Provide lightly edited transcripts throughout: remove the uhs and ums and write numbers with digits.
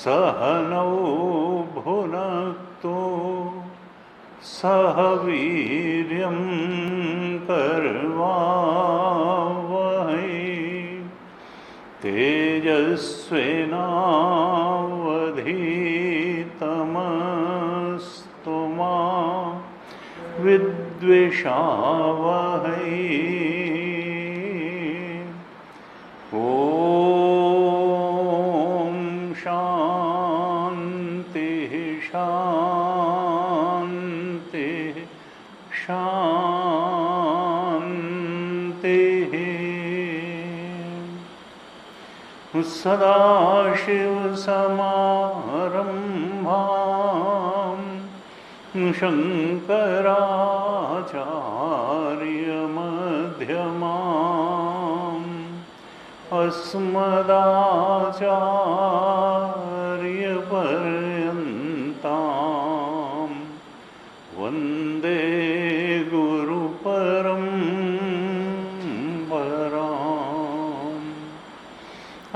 सहनौ भुनक्तु सह वीर्यं करवावहै तेजस्विनावधीतमस्तु मा विद्विषावहै। सदाशिवसमारम्भां शङ्कराचार्यमध्यमाम् अस्मदाचार्यपर्यन्तां वन्दे गुरुपरम्पराम्।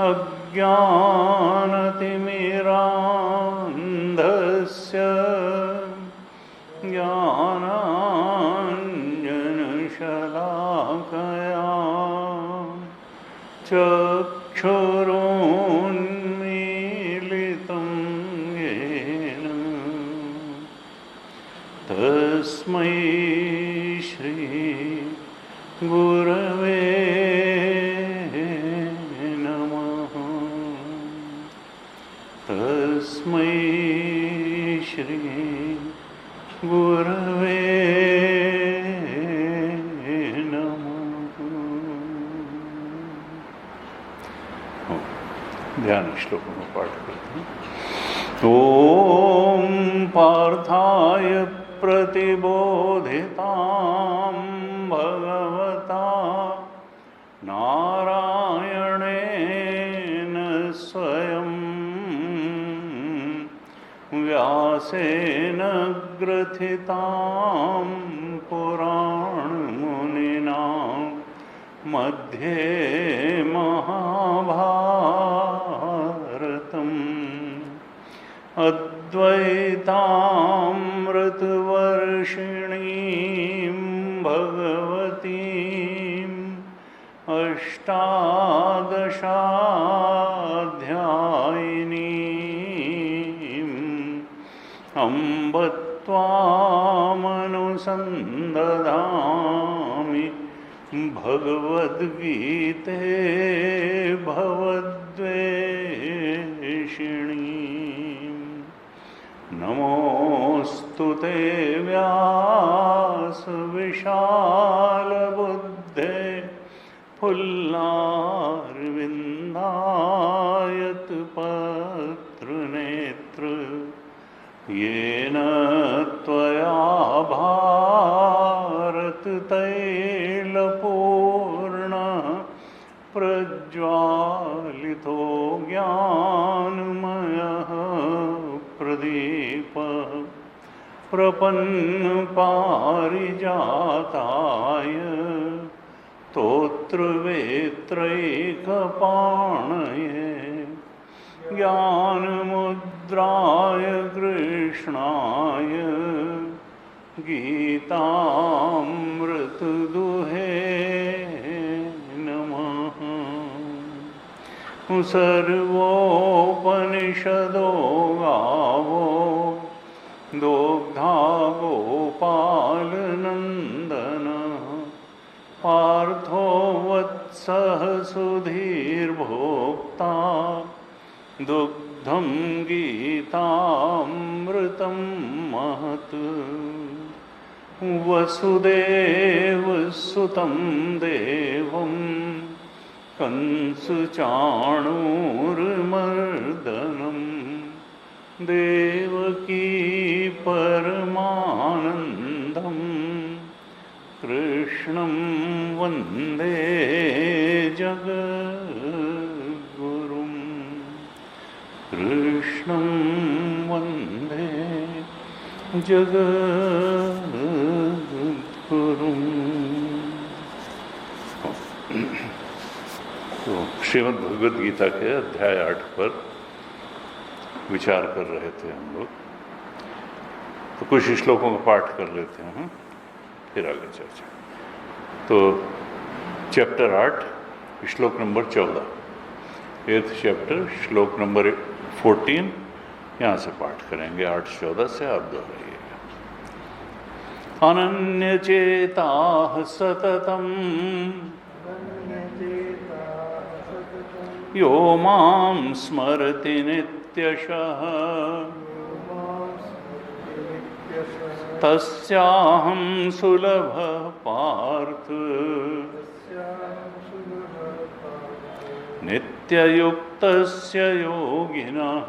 अज्ञानतिमिरान्धस्य ज्ञानाञ्जनशलाकया चक्षुरुन्मीलितं येन तस्मै श्री गुरवे तस्मै श्री गुरवे नमः। ध्यान श्लोकों में पाठ करते हैं। ओम पार्थाय प्रतिबोधितां भगवता नारायणेन स्वयं व्यासेन ग्रथितां पुराणमुनिना मध्ये महाभारतम् अद्वैतामृतवर्षिणीं भगवतीम् अष्टादशाध्यायिनीम् अम्ब त्वामनुसन्दधामि भगवद्गीते भवद्वेषिणीम्। नमोऽस्तु ते व्यासविशालबुद्धे फुल्लारविन्दायतपत्रनेत्र येन त्वया भारततैलपूर्णः प्रज्वालितो ज्ञानमयः प्रदीपः प्रपन्नपारिजाताय स्तोत्रवेत्रैकपाणये ज्ञानमुद्राय कृष्णाय गीतामृतदुहे नमः। सर्वोपनिषदो गावो दोग्धा गोपालनन्दना सह सुधीर्भोक्ता दुग्धं गीतामृतं महत् वसुदेवसुतं देवं कंसचाणूरमर्दनं देवकी परमानन्दं कृष्णं वन्दे जगद्गुरुं कृष्णं वन्दे जगद्गुरुं। तो श्रीमद् भगवद गीता के अध्याय 8 पर विचार कर रहे थे हम लोग। तो कुछ श्लोकों का पाठ कर लेते हैं, फिर आगे चर्चा। तो चैप्टर 8 श्लोक नंबर 14, 8th चैप्टर श्लोक नंबर 14 यहाँ से पाठ करेंगे। 8-14 से आप दोहराइएगा। अनन्यचेताः सततं यो मां स्मरति नित्यशः तस्याहं सुलभः पार्थ नित्ययुक्तस्य योगिनः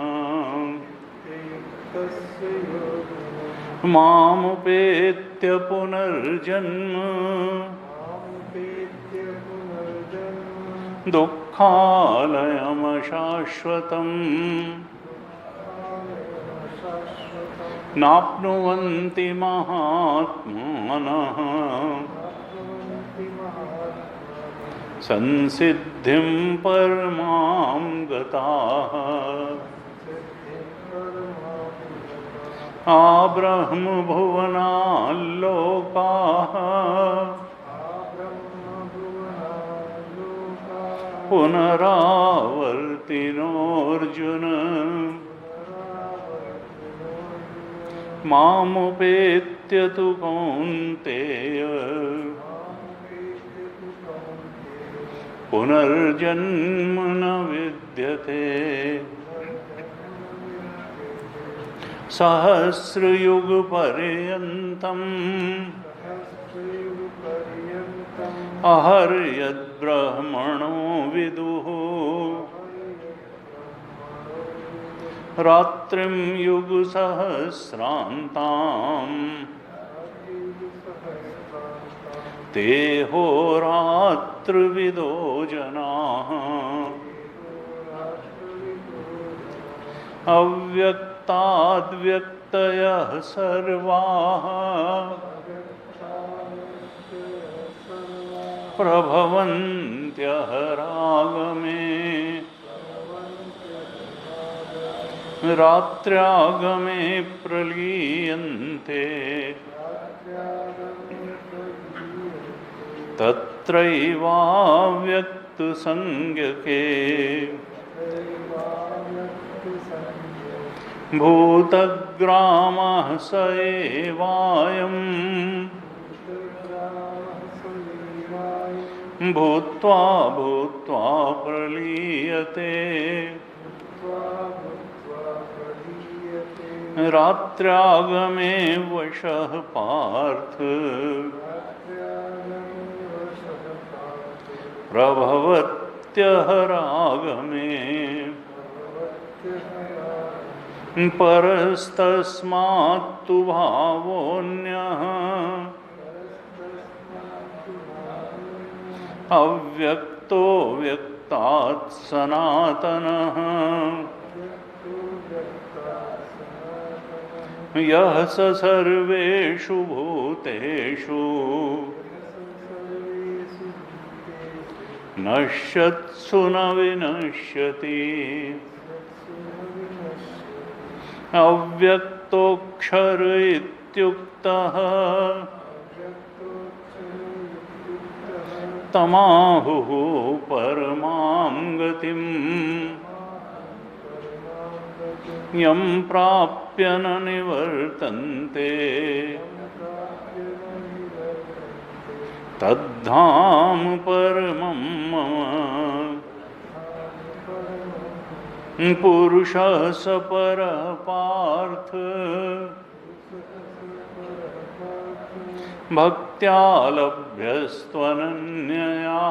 मामुपेत्य पुनर्जन्म दुःखालयमशाश्वतम् नाप्नुवन्ति महात्मानः संसिद्धिं परमां गताः आब्रह्मभुवनाल्लोकाः पुनरावर्तिनोऽर्जुन मामुपेत्य तु कौन्तेय पुनर्जन्म न विद्यते। सहस्रयुगपर्यन्तम् अहर्यद्ब्रह्मणो विदुः रात्रिं युगसहस्रान्ताम् ते होरात्रविदो जनाः अव्यक्ताद्व्यक्तयः सर्वाः प्रभवन्त्यहरागमे रात्र्यागमे प्रलीयन्ते तत्रैवाव्यक्तसंज्ञके भूतग्रामः स एवायम् भूत्वा भूत्वा प्रलीयते रात्र्यागमे वशः पार्थ प्रभवत्यहरागमे परस्तस्मात्तु भावोऽन्यः अव्यक्तो व्यक्तात् सनातनः यः स सर्वेषु भूतेषु नश्यत्सु न विनश्यति अव्यक्तोऽक्षर इत्युक्तः तमाहुः परमां गतिम् यं प्राप्य न निवर्तन्ते तद्धाम परमं मम पुरुषः स परः पार्थ भक्त्या लभ्यस्त्वनन्यया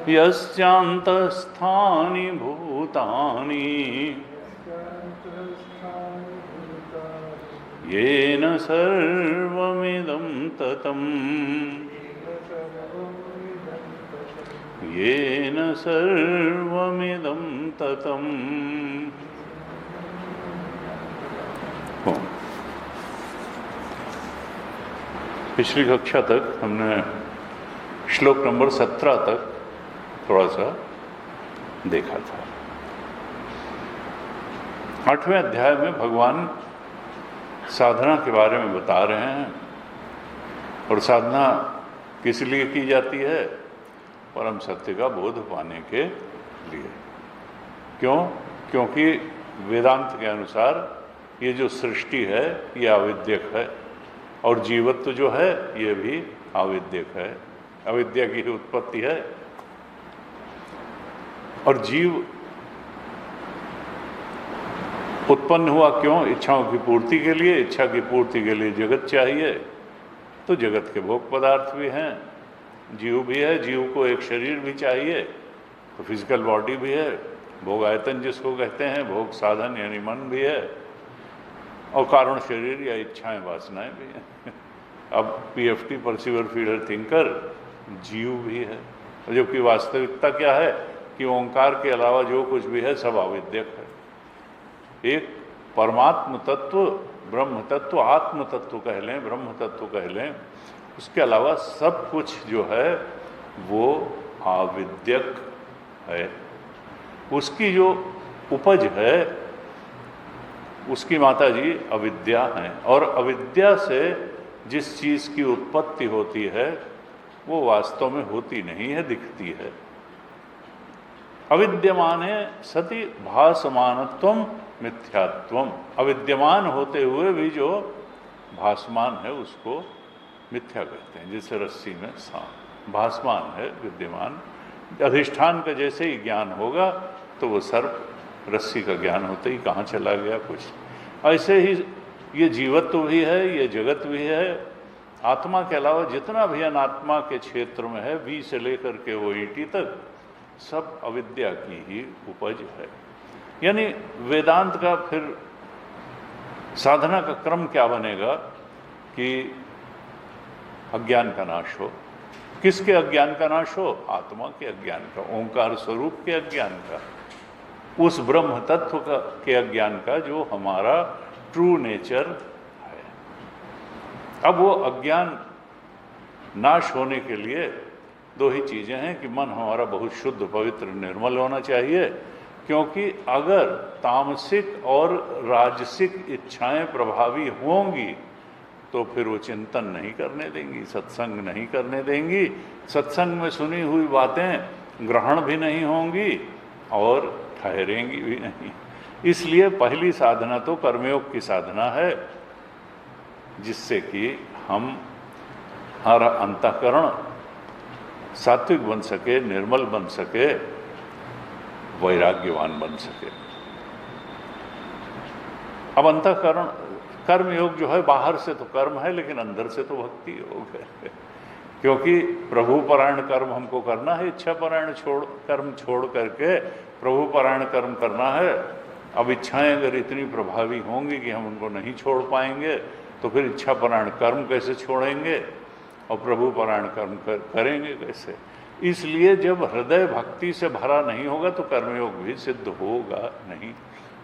यस्यान्तस्थानि भूतानि येन सर्वमिदं ततम् येन सर्वमिदं ततम्। पिछली कक्षा तक हमने श्लोक नंबर 17 तक थोड़ा सा देखा था। 8वें अध्याय में भगवान साधना के बारे में बता रहे हैं और साधना किस लिए की जाती है? परम सत्य का बोध पाने के लिए। क्यों? क्योंकि वेदांत के अनुसार ये जो सृष्टि है ये आविद्यक है और जीवत्व जो है ये भी आविद्यक है, अविद्या की उत्पत्ति है। और जीव उत्पन्न हुआ क्यों? इच्छाओं की पूर्ति के लिए। इच्छा की पूर्ति के लिए जगत चाहिए, तो जगत के भोग पदार्थ भी हैं, जीव भी है, जीव को एक शरीर भी चाहिए, तो फिजिकल बॉडी भी है, भोग आयतन जिसको कहते हैं, भोग साधन यानी मन भी है, और कारण शरीर या इच्छाएं वासनाएं भी हैं। अब PFT परसीवर फीडर थिंकर जीव भी है, जबकि वास्तविकता क्या है कि ओंकार के अलावा जो कुछ भी है सब आविद्यक है। एक परमात्म तत्व, ब्रह्म तत्व, आत्म तत्व कह लें, ब्रह्म तत्व कह लें, उसके अलावा सब कुछ जो है वो आविद्यक है। उसकी जो उपज है उसकी माता जी अविद्या है, और अविद्या से जिस चीज़ की उत्पत्ति होती है वो वास्तव में होती नहीं है, दिखती है। अविद्यमाने सति भासमानत्वम मिथ्यात्वम। अविद्यमान होते हुए भी जो भासमान है उसको मिथ्या कहते हैं। जैसे रस्सी में सांप भासमान है, विद्यमान। अधिष्ठान का जैसे ही ज्ञान होगा तो वो सर्प रस्सी का ज्ञान होते ही कहाँ चला गया कुछ। ऐसे ही ये जीवत्व भी है, ये जगत भी है। आत्मा के अलावा जितना भी अनात्मा के क्षेत्र में है, वी से लेकर के वो ईटी तक, सब अविद्या की ही उपज है। यानी वेदांत का फिर साधना का क्रम क्या बनेगा कि अज्ञान का नाश हो। किसके अज्ञान का नाश हो? आत्मा के अज्ञान का, ओंकार स्वरूप के अज्ञान का, उस ब्रह्म तत्व का के अज्ञान का जो हमारा ट्रू नेचर है। अब वो अज्ञान नाश होने के लिए दो ही चीज़ें हैं कि मन हमारा बहुत शुद्ध, पवित्र, निर्मल होना चाहिए। क्योंकि अगर तामसिक और राजसिक इच्छाएं प्रभावी होंगी तो फिर वो चिंतन नहीं करने देंगी, सत्संग नहीं करने देंगी, सत्संग में सुनी हुई बातें ग्रहण भी नहीं होंगी और ठहरेंगी भी नहीं। इसलिए पहली साधना तो कर्मयोग की साधना है, जिससे कि हमारा अंतःकरण सात्विक बन सके, निर्मल बन सके, वैराग्यवान बन सके। अब अंतःकरण कर्मयोग जो है बाहर से तो कर्म है, लेकिन अंदर से तो भक्ति योग है। क्योंकि प्रभु परायण कर्म हमको करना है, इच्छा परायण कर्म छोड़ करके प्रभु परायण कर्म करना है। अब इच्छाएं अगर इतनी प्रभावी होंगी कि हम उनको नहीं छोड़ पाएंगे तो फिर इच्छा परायण कर्म कैसे छोड़ेंगे और प्रभु परायण कर्म करेंगे कैसे? इसलिए जब हृदय भक्ति से भरा नहीं होगा तो कर्मयोग भी सिद्ध होगा नहीं।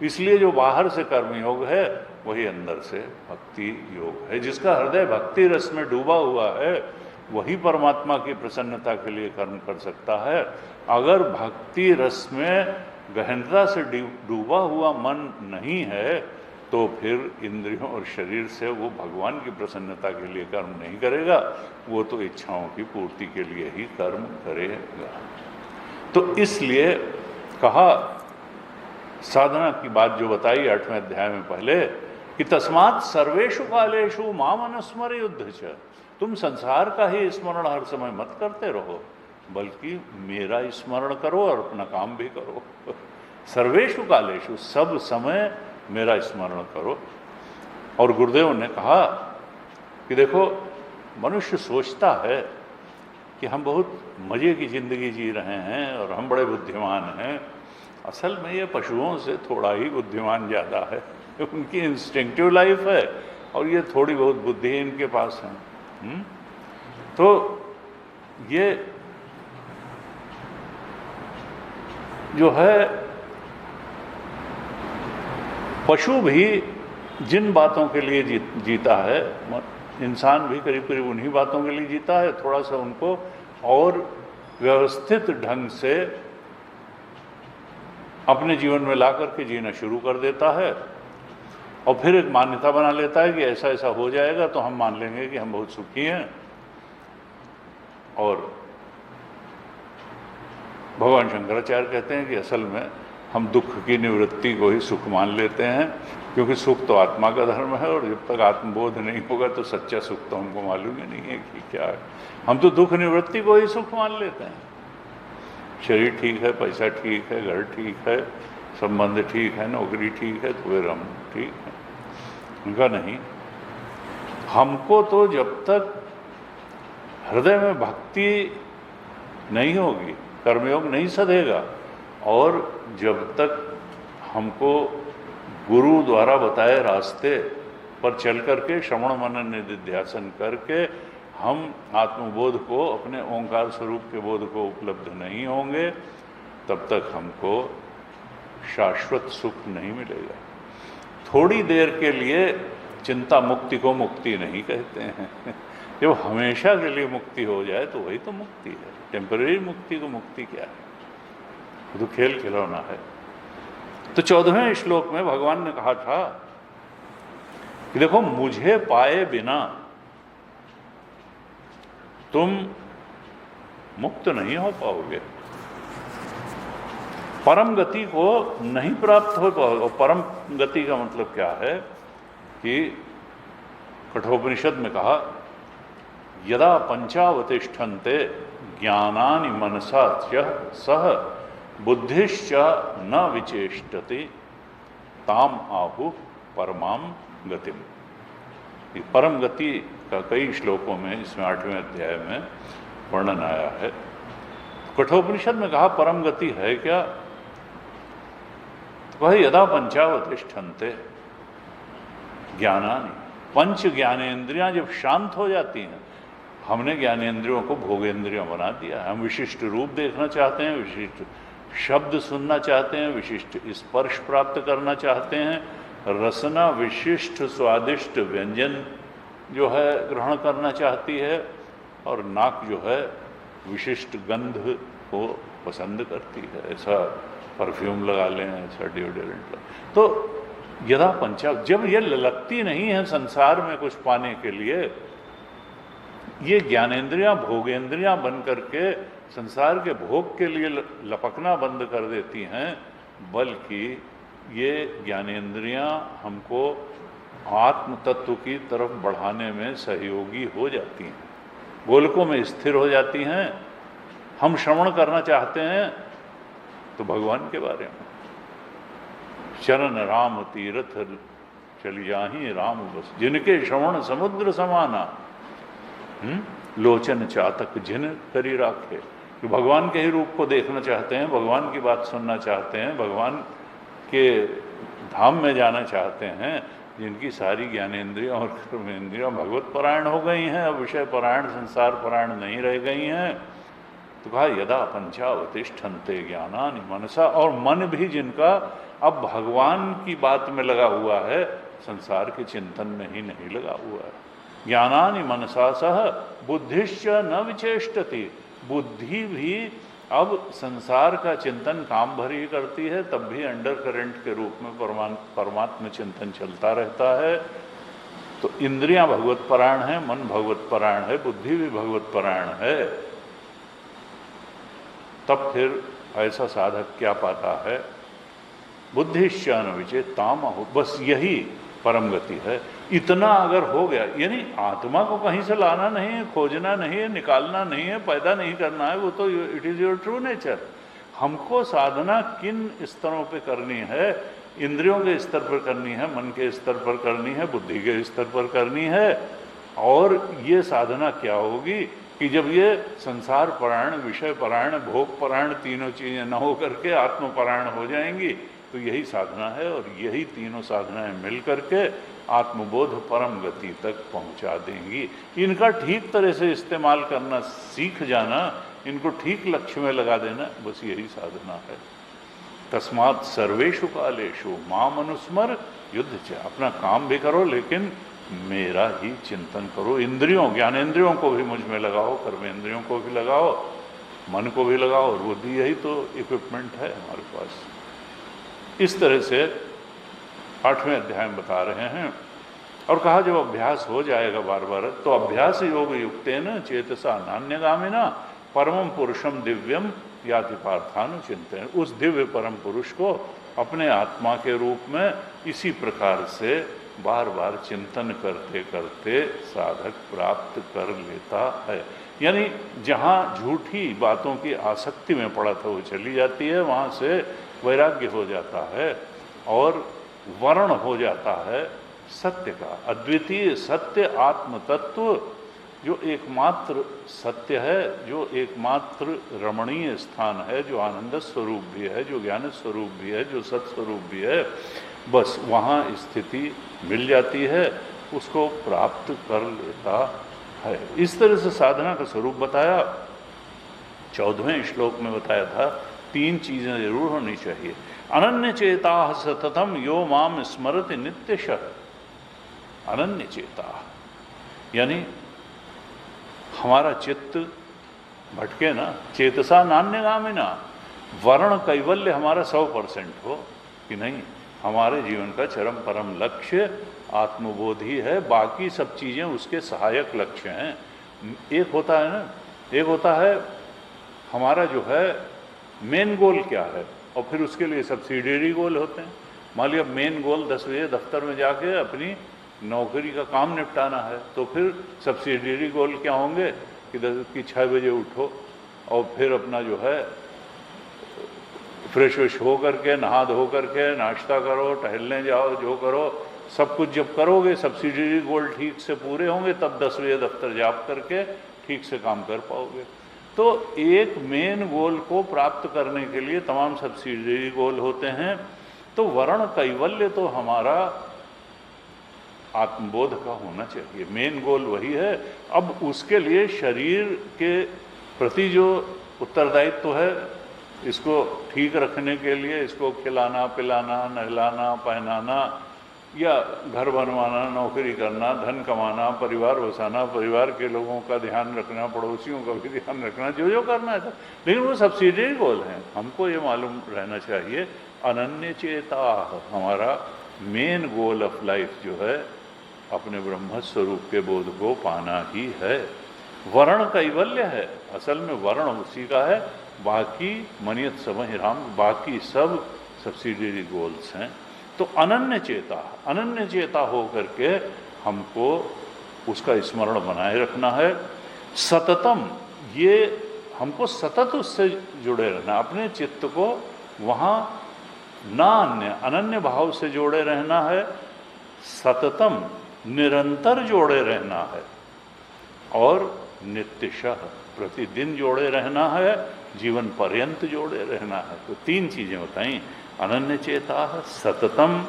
इसलिए जो बाहर से कर्मयोग है वही अंदर से भक्ति योग है। जिसका हृदय भक्ति रस में डूबा हुआ है वही परमात्मा की प्रसन्नता के लिए कर्म कर सकता है। अगर भक्ति रस में गहनता से डूबा हुआ मन नहीं है तो फिर इंद्रियों और शरीर से वो भगवान की प्रसन्नता के लिए कर्म नहीं करेगा, वो तो इच्छाओं की पूर्ति के लिए ही कर्म करेगा। तो इसलिए कहा, साधना की बात जो बताई 8वें अध्याय में पहले, कि तस्मात् सर्वेषु कालेषु माम अनुस्मर युद्ध च, तुम संसार का ही स्मरण हर समय मत करते रहो, बल्कि मेरा स्मरण करो और अपना काम भी करो। सर्वेषु कालेषु, सब समय मेरा स्मरण करो। और गुरुदेव ने कहा कि देखो, मनुष्य सोचता है कि हम बहुत मज़े की ज़िंदगी जी रहे हैं और हम बड़े बुद्धिमान हैं। असल में ये पशुओं से थोड़ा ही बुद्धिमान ज़्यादा है। उनकी इंस्टिंक्टिव लाइफ है और ये थोड़ी बहुत बुद्धि इनके पास है। तो ये जो है, पशु भी जिन बातों के लिए जीता है, इंसान भी करीब करीब उन्हीं बातों के लिए जीता है। थोड़ा सा उनको और व्यवस्थित ढंग से अपने जीवन में ला करके जीना शुरू कर देता है और फिर एक मान्यता बना लेता है कि ऐसा ऐसा हो जाएगा तो हम मान लेंगे कि हम बहुत सुखी हैं। और भगवान शंकराचार्य कहते हैं कि असल में हम दुख की निवृत्ति को ही सुख मान लेते हैं, क्योंकि सुख तो आत्मा का धर्म है और जब तक आत्मबोध नहीं होगा तो सच्चा सुख तो हमको मालूम ही नहीं है कि क्या है। हम तो दुख निवृत्ति को ही सुख मान लेते हैं। शरीर ठीक है, पैसा ठीक है, घर ठीक है, संबंध ठीक है, नौकरी ठीक है, तो फिर हम ठीक है। उनका नहीं, हमको तो जब तक हृदय में भक्ति नहीं होगी, कर्मयोग नहीं सधेगा, और जब तक हमको गुरु द्वारा बताए रास्ते पर चल करके श्रवण मनन निधिध्यासन करके हम आत्मबोध को, अपने ओंकार स्वरूप के बोध को उपलब्ध नहीं होंगे, तब तक हमको शाश्वत सुख नहीं मिलेगा। थोड़ी देर के लिए चिंता मुक्ति को मुक्ति नहीं कहते हैं। जब हमेशा के लिए मुक्ति हो जाए तो वही तो मुक्ति है। टेम्पररी मुक्ति को मुक्ति क्या है? वो तो खेल खिलौना है। तो 14वें श्लोक में भगवान ने कहा था कि देखो, मुझे पाए बिना तुम मुक्त नहीं हो पाओगे, परम गति को नहीं प्राप्त हो पाओगे। परम गति का मतलब क्या है कि कठोपनिषद में कहा, यदा पंचावतिष्ठन्ते ज्ञानानि मनसा सह बुद्धिश्च न विचेष्टति ताम आहु परमाम गतिम। ये परम गति का कई श्लोकों में, इसमें 8वें अध्याय में वर्णन आया है। कठोपनिषद में कहा परम गति है क्या? तो वह यदा पंचावतिष्ठन्ते ज्ञानानि, पंच ज्ञानेन्द्रियां जब शांत हो जाती हैं। हमने ज्ञानेन्द्रियों को भोगेंद्रियां बना दिया। हम विशिष्ट रूप देखना चाहते हैं, विशिष्ट शब्द सुनना चाहते हैं, विशिष्ट स्पर्श प्राप्त करना चाहते हैं, रसना विशिष्ट स्वादिष्ट व्यंजन जो है ग्रहण करना चाहती है, और नाक जो है विशिष्ट गंध को पसंद करती है। ऐसा परफ्यूम लगा लें, ऐसा डिओड्रेंट। तो यदा पंचा, जब ये ललकती नहीं है संसार में कुछ पाने के लिए, ये ज्ञानेन्द्रियां भोगेंद्रियां बन करके संसार के भोग के लिए लपकना बंद कर देती हैं, बल्कि ये ज्ञानेन्द्रियां हमको आत्म तत्व की तरफ बढ़ाने में सहयोगी हो जाती हैं, गोलकों में स्थिर हो जाती हैं। हम श्रवण करना चाहते हैं तो भगवान के बारे में, चरण राम तीर्थ चली जाही राम बस, जिनके श्रवण समुद्र समाना, लोचन चातक जिन करी राखे। कि भगवान के ही रूप को देखना चाहते हैं, भगवान की बात सुनना चाहते हैं, भगवान के धाम में जाना चाहते हैं, जिनकी सारी ज्ञानेन्द्रियां और कर्मेंद्रियां भगवत परायण हो गई हैं, अब विषय परायण, संसार परायण नहीं रह गई हैं। तो कहा यदा पंचावतिष्ठन्ते ज्ञानानि मनसा, और मन भी जिनका अब भगवान की बात में लगा हुआ है, संसार के चिंतन में ही नहीं लगा हुआ है। ज्ञानानि मनसा सह बुद्धिश्च न विचेष्टति, बुद्धि भी अब संसार का चिंतन काम भर ही करती है, तब भी अंडर करंट के रूप में परमात्मा चिंतन चलता रहता है। तो इंद्रियां भगवत परायण है, मन भगवत परायण है, बुद्धि भी भगवत परायण है। तब फिर ऐसा साधक क्या पाता है? बुद्धिश्च न विचेत ताम आहु, बस यही परम गति है। इतना अगर हो गया, यानी आत्मा को कहीं से लाना नहीं है, खोजना नहीं है, निकालना नहीं है, पैदा नहीं करना है, वो तो it is your true nature. हमको साधना किन स्तरों पे करनी है? इंद्रियों के स्तर पर करनी है, मन के स्तर पर करनी है, बुद्धि के स्तर पर करनी है। और ये साधना क्या होगी कि जब ये संसार परायण, विषय परायण, भोग परायण तीनों चीज़ें न हो करके आत्म परायण हो जाएंगी, तो यही साधना है। और यही तीनों साधनाएं मिल करके आत्मबोध परम गति तक पहुंचा देंगी। इनका ठीक तरह से इस्तेमाल करना सीख जाना, इनको ठीक लक्ष्य में लगा देना, बस यही साधना है। तस्मात् सर्वेषु कालेषु माम अनुस्मर युद्ध च। अपना काम भी करो लेकिन मेरा ही चिंतन करो। इंद्रियों, ज्ञानेंद्रियों को भी मुझ में लगाओ, कर्मेंद्रियों को भी लगाओ, मन को भी लगाओ, और बुद्धि, यही तो इक्विपमेंट है हमारे पास। इस तरह से 8वें अध्याय में बता रहे हैं। और कहा जब अभ्यास हो जाएगा बार बार, तो अभ्यास योग युक्तेन चेतसा नान्यगामिना परमं पुरुषम दिव्यम याति पार्थानुचिंतन। उस दिव्य परम पुरुष को अपने आत्मा के रूप में इसी प्रकार से बार बार चिंतन करते करते साधक प्राप्त कर लेता है। यानी जहाँ झूठी बातों की आसक्ति में पड़ा था वो चली जाती है, वहाँ से वैराग्य हो जाता है और वर्ण हो जाता है सत्य का। अद्वितीय सत्य आत्म तत्व जो एकमात्र सत्य है, जो एकमात्र रमणीय स्थान है, जो आनंद स्वरूप भी है, जो ज्ञान स्वरूप भी है, जो सत्स्वरूप भी है, बस वहाँ स्थिति मिल जाती है, उसको प्राप्त कर लेता है। इस तरह से साधना का स्वरूप बताया। 14वें श्लोक में बताया था 3 चीज़ें जरूर होनी चाहिए। अनन्य चेता सततम यो माम स्मरति नित्यशः। अनन्य चेता यानी हमारा चित्त भटके ना, चेतसा नान्यगामिना, वर्ण कैवल्य हमारा 100% हो कि नहीं, हमारे जीवन का चरम परम लक्ष्य आत्मबोध ही है, बाकी सब चीज़ें उसके सहायक लक्ष्य हैं। एक होता है ना, एक होता है हमारा जो है मेन गोल क्या है, और फिर उसके लिए सब्सिडियरी गोल होते हैं। मान लिया मेन गोल 10 बजे दफ्तर में जाके अपनी नौकरी का काम निपटाना है, तो फिर सब्सिडियरी गोल क्या होंगे कि 6 बजे उठो और फिर अपना जो है फ्रेश व्रेश हो करके, नहा धो करके, नाश्ता करो, टहलने जाओ, जो करो सब कुछ जब करोगे, सब्सिडियरी गोल ठीक से पूरे होंगे, तब 10 बजे दफ्तर जा करके ठीक से काम कर पाओगे। तो एक मेन गोल को प्राप्त करने के लिए तमाम सब्सिडियरी गोल होते हैं। तो वर्ण कैवल्य तो हमारा आत्मबोध का होना चाहिए, मेन गोल वही है। अब उसके लिए शरीर के प्रति जो उत्तरदायित्व है, इसको ठीक रखने के लिए इसको खिलाना पिलाना, नहलाना पहनाना, या घर बनवाना, नौकरी करना, धन कमाना, परिवार बसाना, परिवार के लोगों का ध्यान रखना, पड़ोसियों का भी ध्यान रखना, जो जो करना है, लेकिन वो सब्सिडियरी गोल हैं। हमको ये मालूम रहना चाहिए अनन्य चेता हमारा मेन गोल ऑफ लाइफ जो है अपने ब्रह्म स्वरूप के बोध को पाना ही है। वर्ण कैवल्य है, असल में वर्ण उसी का है, बाकी मनियत समहि राम, बाकी सब सब्सिडियरी गोल्स हैं। तो अनन्य चेता हो करके हमको उसका स्मरण बनाए रखना है। सततम, ये हमको सतत उससे जुड़े रहना, अपने चित्त को वहाँ ना अन्य अनन्य भाव से जोड़े रहना है। सततम, निरंतर जोड़े रहना है, और नित्यशः, प्रतिदिन जोड़े रहना है, जीवन पर्यंत जोड़े रहना है। तो 3 चीज़ें बताई, अनन्य चेता सततम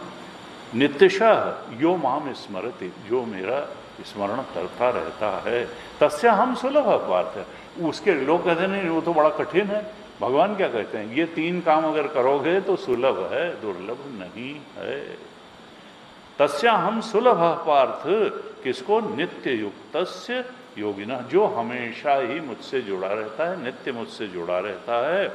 नित्यशः यो माम स्मरति, जो मेरा स्मरण करता रहता है। तस्य हम सुलभ बात है। उसके लोग कहते नहीं वो तो बड़ा कठिन है। भगवान क्या कहते हैं, ये 3 काम अगर करोगे तो सुलभ है, दुर्लभ नहीं है। तस्या हम सुलभ पार्थ, किसको? नित्य युक्तस्य योगिना, जो हमेशा ही मुझसे जुड़ा रहता है, नित्य मुझसे जुड़ा रहता है।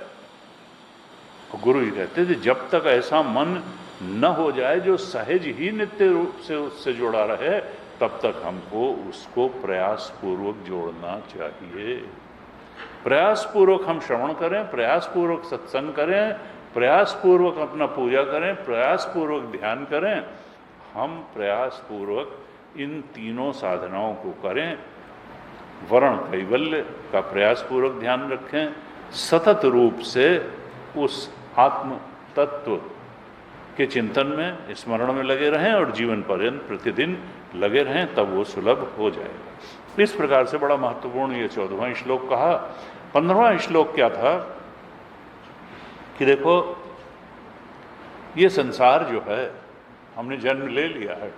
गुरु जी कहते थे जब तक ऐसा मन न हो जाए जो सहज ही नित्य रूप से उससे जुड़ा रहे, तब तक हमको उसको प्रयास पूर्वक जोड़ना चाहिए। प्रयास पूर्वक हम श्रवण करें, प्रयास पूर्वक सत्संग करें, प्रयास पूर्वक अपना पूजा करें, प्रयास पूर्वक ध्यान करें, हम प्रयास पूर्वक इन तीनों साधनाओं को करें, वर्ण कैवल्य का प्रयास पूर्वक ध्यान रखें, सतत रूप से उस आत्म तत्व के चिंतन में, स्मरण में लगे रहें और जीवन पर्यंत प्रतिदिन लगे रहें, तब वो सुलभ हो जाएगा। इस प्रकार से बड़ा महत्वपूर्ण ये 14वां श्लोक कहा। 15वां श्लोक क्या था कि देखो, ये संसार जो है हमने जन्म ले लिया है,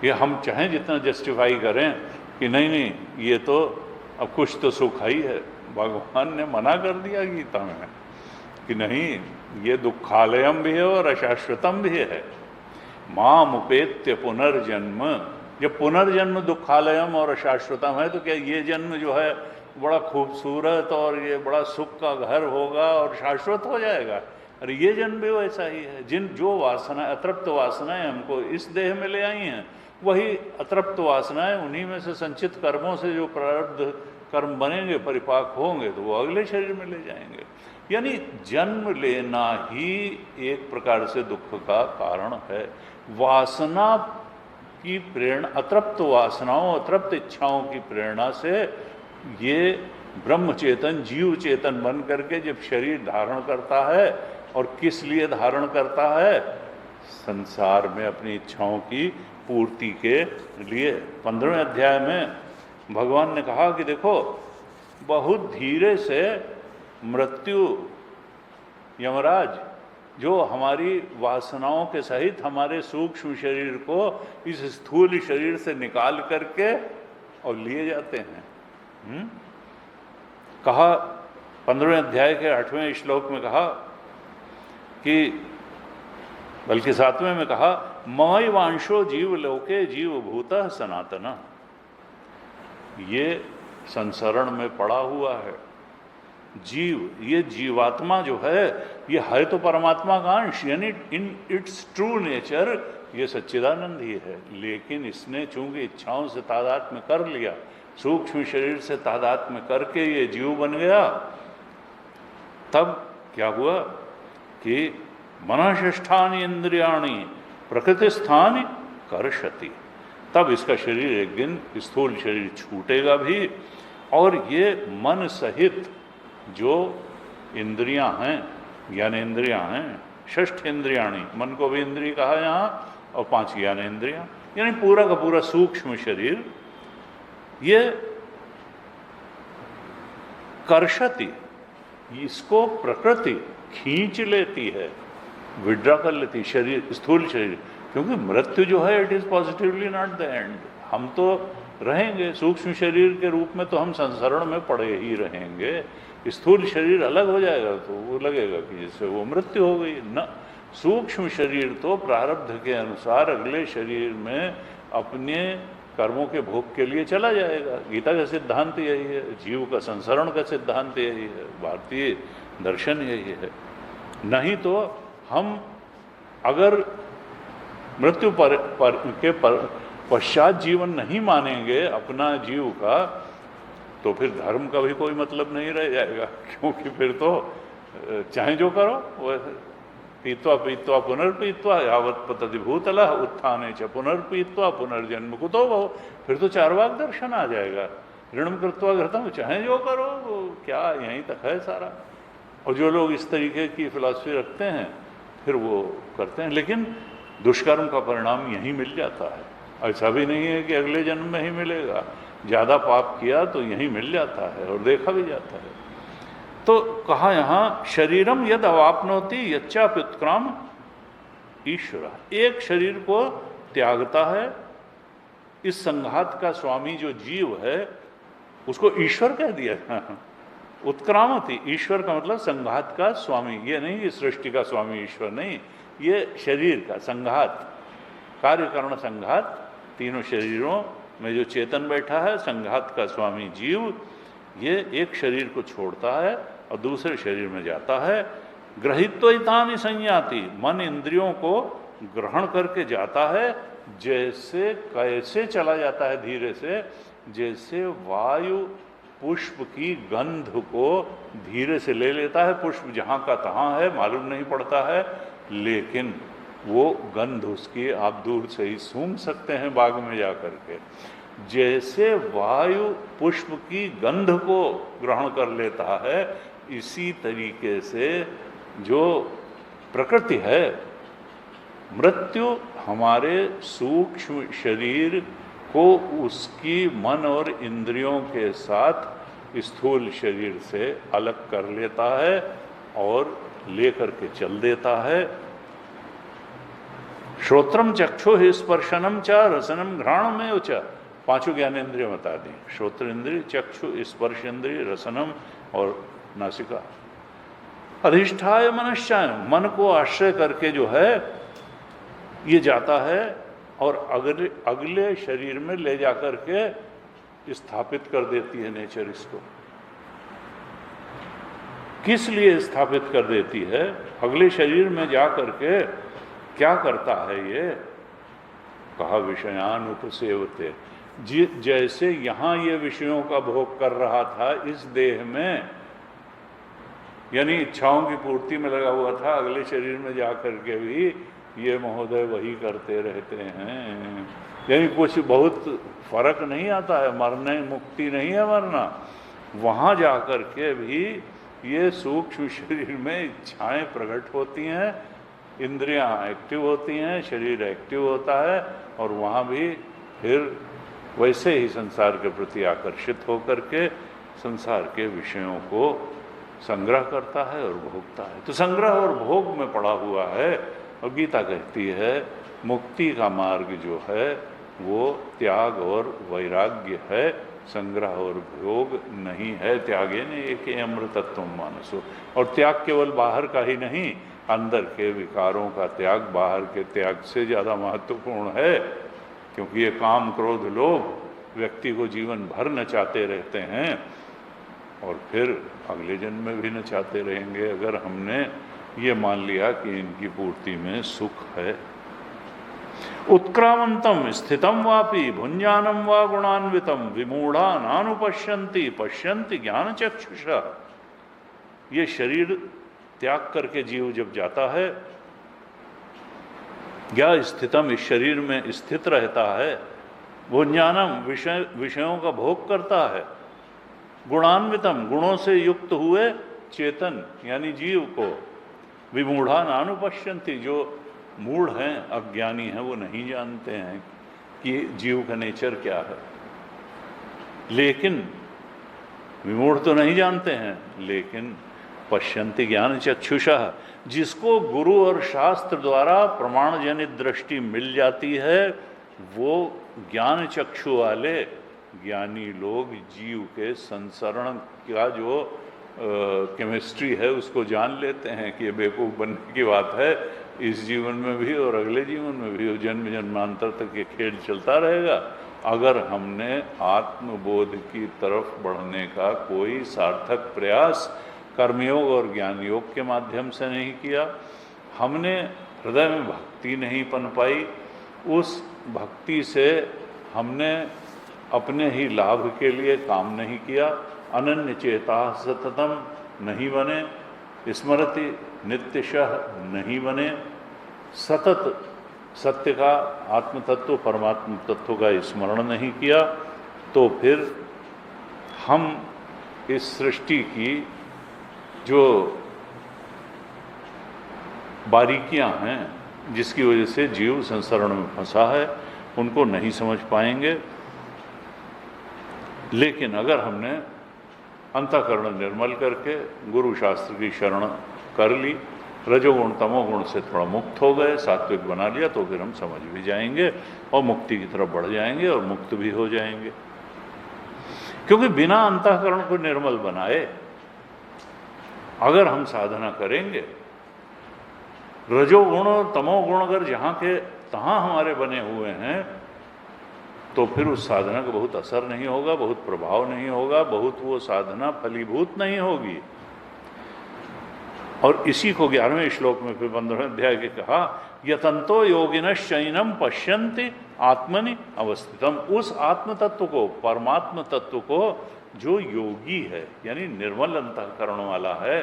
ये हम चाहें जितना जस्टिफाई करें कि नहीं नहीं ये तो अब कुछ तो सुख ही है, भगवान ने मना कर दिया गीता में कि नहीं, ये दुखालयम भी है और अशाश्वतम भी है। माम उपेत्य पुनर्जन्म, जब पुनर्जन्म दुखालयम और अशाश्वतम है तो क्या ये जन्म जो है बड़ा खूबसूरत और ये बड़ा सुख का घर होगा और शाश्वत हो जाएगा? अरे ये जन्म भी वैसा ही है। जो वासना, अतृप्त वासनाएं हमको इस देह में ले आई हैं, वही अतृप्त वासनाएं, उन्हीं में से संचित कर्मों से जो प्रारब्ध कर्म बनेंगे, परिपाक होंगे, तो वो अगले शरीर में ले जाएंगे। यानी जन्म लेना ही एक प्रकार से दुख का कारण है। वासना की प्रेरणा, अतृप्त वासनाओं, अतृप्त इच्छाओं की प्रेरणा से ये ब्रह्म चेतन, जीव चेतन बन करके जब शरीर धारण करता है, और किस लिए धारण करता है? संसार में अपनी इच्छाओं की पूर्ति के लिए। 15वें अध्याय में भगवान ने कहा कि देखो, बहुत धीरे से मृत्यु, यमराज जो हमारी वासनाओं के सहित हमारे सूक्ष्म शरीर को इस स्थूल शरीर से निकाल करके और लिए जाते हैं। कहा 15वें अध्याय के 8वें श्लोक में कहा कि, बल्कि 7वें में कहा, ममई वांशो जीव लोके जीव भूतः सनातन। ये संसरण में पड़ा हुआ है जीव, ये जीवात्मा जो है तो परमात्मा का अंश, यानी इन इट्स ट्रू नेचर ये सच्चिदानंद ही है। लेकिन इसने चूंकि इच्छाओं से तादात्म्य कर लिया, सूक्ष्म शरीर से तादात्म्य करके ये जीव बन गया, तब क्या हुआ कि मनःष्ठानि इंद्रियाणि प्रकृतिस्थानि कर्षति। तब इसका शरीर एक दिन, स्थूल शरीर छूटेगा भी, और ये मन सहित जो इंद्रियां हैं, ज्ञानेन्द्रियां हैं, 6 इंद्रियाणि, मन को भी इंद्रिय कहा यहाँ, और 5 ज्ञानेन्द्रियां, यानी पूरा का पूरा सूक्ष्म शरीर, ये कर्षति, इसको प्रकृति खींच लेती है, विड्रा कर लेती शरीर, स्थूल शरीर। क्योंकि मृत्यु जो है, it is positively not the end. हम तो रहेंगे सूक्ष्म शरीर के रूप में, तो हम संसरण में पड़े ही रहेंगे। स्थूल शरीर अलग हो जाएगा तो वो लगेगा कि जैसे वो मृत्यु हो गई। न, सूक्ष्म शरीर तो प्रारब्ध के अनुसार अगले शरीर में अपने कर्मों के भोग के लिए चला जाएगा। गीता का सिद्धांत यही है, जीव का संसरण का सिद्धांत यही है, भारतीय दर्शन यही है। नहीं तो हम अगर मृत्यु के पश्चात जीवन नहीं मानेंगे अपना जीव का, तो फिर धर्म का भी कोई मतलब नहीं रह जाएगा। क्योंकि फिर तो चाहे जो करो, वो पीत्वा पीत्वा पुनर्पीत्वा यावत् पतति भूतलः उत्थाने च पुनर्पीत्वा पुनर्जन्म कुतो भव। फिर तो चार्वाक दर्शन आ जाएगा, ऋणम कृत्वा घृतम, चाहे जो करो, वो क्या यहीं तक है सारा। और जो लोग इस तरीके की फिलॉसफी रखते हैं फिर वो करते हैं, लेकिन दुष्कर्म का परिणाम यहीं मिल जाता है। ऐसा भी नहीं है कि अगले जन्म में ही मिलेगा, ज़्यादा पाप किया तो यहीं मिल जाता है और देखा भी जाता है। तो कहा यहाँ, शरीरम यद अवापनोति यच्चाप्युत्क्राम ईश्वर, एक शरीर को त्यागता है, इस संघात का स्वामी जो जीव है उसको ईश्वर कह दिया। उत्क्रामति, ईश्वर का मतलब संघात का स्वामी, ये नहीं कि सृष्टि का स्वामी ईश्वर नहीं, ये शरीर का संघात, कार्यकरण संघात, तीनों शरीरों में जो चेतन बैठा है, संघात का स्वामी जीव, ये एक शरीर को छोड़ता है और दूसरे शरीर में जाता है। ग्रहित्वैतानि संयाति, मन इंद्रियों को ग्रहण करके जाता है। जैसे कैसे चला जाता है धीरे से, जैसे वायु पुष्प की गंध को धीरे से ले लेता है, पुष्प जहाँ का तहाँ है, मालूम नहीं पड़ता है, लेकिन वो गंध उसकी आप दूर से ही सूंघ सकते हैं बाग में जा कर के। जैसे वायु पुष्प की गंध को ग्रहण कर लेता है, इसी तरीके से जो प्रकृति है, मृत्यु हमारे सूक्ष्म शरीर को उसकी मन और इंद्रियों के साथ स्थूल शरीर से अलग कर लेता है और लेकर के चल देता है। श्रोत्रम चक्षु स्पर्शनम च रसनम घ्राणमेव च, पांचों ज्ञानेंद्रिय बता दी। श्रोत्र इंद्रिय, चक्षु, स्पर्श इंद्रिय, रसनम और नासिका। अधिष्ठाय मनश्चायन, मन को आश्रय करके जो है ये जाता है और अगले शरीर में ले जाकर के स्थापित कर देती है नेचर इसको। किस लिए स्थापित कर देती है? अगले शरीर में जा करके क्या करता है ये? कहा विषयान उपसेवते। जैसे यहाँ ये विषयों का भोग कर रहा था इस देह में, यानी इच्छाओं की पूर्ति में लगा हुआ था, अगले शरीर में जा करके भी ये महोदय वही करते रहते हैं। यानी कुछ बहुत फर्क नहीं आता है, मरने मुक्ति नहीं है मरना। वहाँ जा कर के भी ये सूक्ष्म शरीर में इच्छाएं प्रकट होती हैं, इंद्रियां एक्टिव होती हैं, शरीर एक्टिव होता है और वहाँ भी फिर वैसे ही संसार के प्रति आकर्षित होकर के संसार के विषयों को संग्रह करता है और भोगता है। तो संग्रह और भोग में पड़ा हुआ है। और गीता कहती है मुक्ति का मार्ग जो है वो त्याग और वैराग्य है, संग्रह और भोग नहीं है। त्यागे ने एक अमृतत्व मानसो। और त्याग केवल बाहर का ही नहीं, अंदर के विकारों का त्याग बाहर के त्याग से ज़्यादा महत्वपूर्ण है। क्योंकि ये काम क्रोध लोभ व्यक्ति को जीवन भर नचाते रहते हैं और फिर अगले जन्म में भी नचाते रहेंगे, अगर हमने ये मान लिया कि इनकी पूर्ति में सुख है। उत्क्रामंतम स्थितम वापि भुंजानम वा गुणान्वितम विमूढ़ा नानुपश्यन्ति पश्यन्ति ज्ञान चक्षुषा। ये शरीर त्याग करके जीव जब जाता है, या स्थितम इस शरीर में स्थित रहता है, भुंजानम विषयों का भोग करता है, गुणान्वितम गुणों से युक्त हुए चेतन यानी जीव को, विमूढ़ा नानुपश्यन्ति जो मूढ़ हैं अज्ञानी हैं वो नहीं जानते हैं कि जीव का नेचर क्या है। लेकिन विमूढ़ तो नहीं जानते हैं, लेकिन पश्यन्ति ज्ञान चक्षुषा, जिसको गुरु और शास्त्र द्वारा प्रमाण जनित दृष्टि मिल जाती है, वो ज्ञान चक्षु वाले ज्ञानी लोग जीव के संसरण का जो केमिस्ट्री है उसको जान लेते हैं कि ये बेवकूफ़ बनने की बात है, इस जीवन में भी और अगले जीवन में भी जन्म जन्मांतर तक ये खेल चलता रहेगा। अगर हमने आत्मबोध की तरफ बढ़ने का कोई सार्थक प्रयास कर्मयोग और ज्ञान योग के माध्यम से नहीं किया, हमने हृदय में भक्ति नहीं पनपाई, उस भक्ति से हमने अपने ही लाभ के लिए काम नहीं किया, अनन्य चेता सततम नहीं बने, स्मृति नित्यशः नहीं बने, सतत सत्य का आत्म तत्व परमात्म तत्व का स्मरण नहीं किया, तो फिर हम इस सृष्टि की जो बारीकियां हैं जिसकी वजह से जीव संसरण में फंसा है उनको नहीं समझ पाएंगे। लेकिन अगर हमने अंतःकरण निर्मल करके गुरु शास्त्र की शरण कर ली, रजोगुण तमोगुण से थोड़ा मुक्त हो गए, सात्विक बना लिया, तो फिर हम समझ भी जाएंगे और मुक्ति की तरफ बढ़ जाएंगे और मुक्त भी हो जाएंगे। क्योंकि बिना अंतःकरण को निर्मल बनाए अगर हम साधना करेंगे, रजोगुण और तमोगुण अगर जहाँ के तहाँ हमारे बने हुए हैं, तो फिर उस साधना का बहुत असर नहीं होगा, बहुत प्रभाव नहीं होगा, बहुत वो साधना फलीभूत नहीं होगी। और इसी को 11वें श्लोक में फिर 15वें अध्याय के कहा, यतंतो योगिनश्चैनम पश्यन्ति आत्मनि अवस्थितम। उस आत्म तत्व को, परमात्म तत्व को जो योगी है यानी निर्मल अंतःकरण वाला है,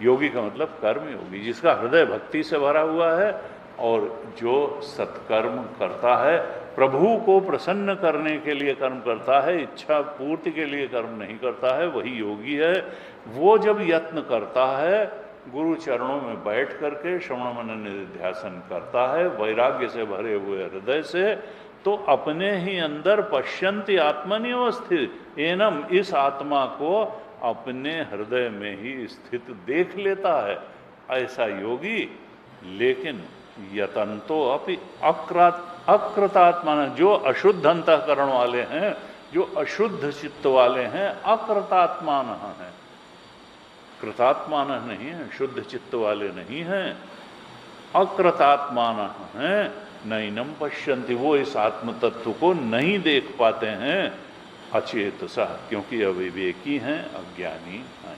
योगी का मतलब कर्म योगी, जिसका हृदय भक्ति से भरा हुआ है और जो सत्कर्म करता है, प्रभु को प्रसन्न करने के लिए कर्म करता है, इच्छा पूर्ति के लिए कर्म नहीं करता है, वही योगी है। वो जब यत्न करता है, गुरु चरणों में बैठ करके श्रवण मनन निधिध्यासन करता है वैराग्य से भरे हुए हृदय से, तो अपने ही अंदर पश्यन्ति आत्मनिवस्थित एनम, इस आत्मा को अपने हृदय में ही स्थित देख लेता है ऐसा योगी। लेकिन यतंतो अपि अकृतात्मा, जो अशुद्ध अंतःकरण वाले हैं, जो अशुद्ध चित्त वाले हैं, अकृतात्मान हैं, कृतात्मान नहीं है, शुद्ध चित्त वाले नहीं हैं, अकृतात्मान हैं, नैनम पश्यन्ति, वो इस आत्म तत्व को नहीं देख पाते हैं, अचेतसा, क्योंकि अविवेकी हैं, अज्ञानी हैं।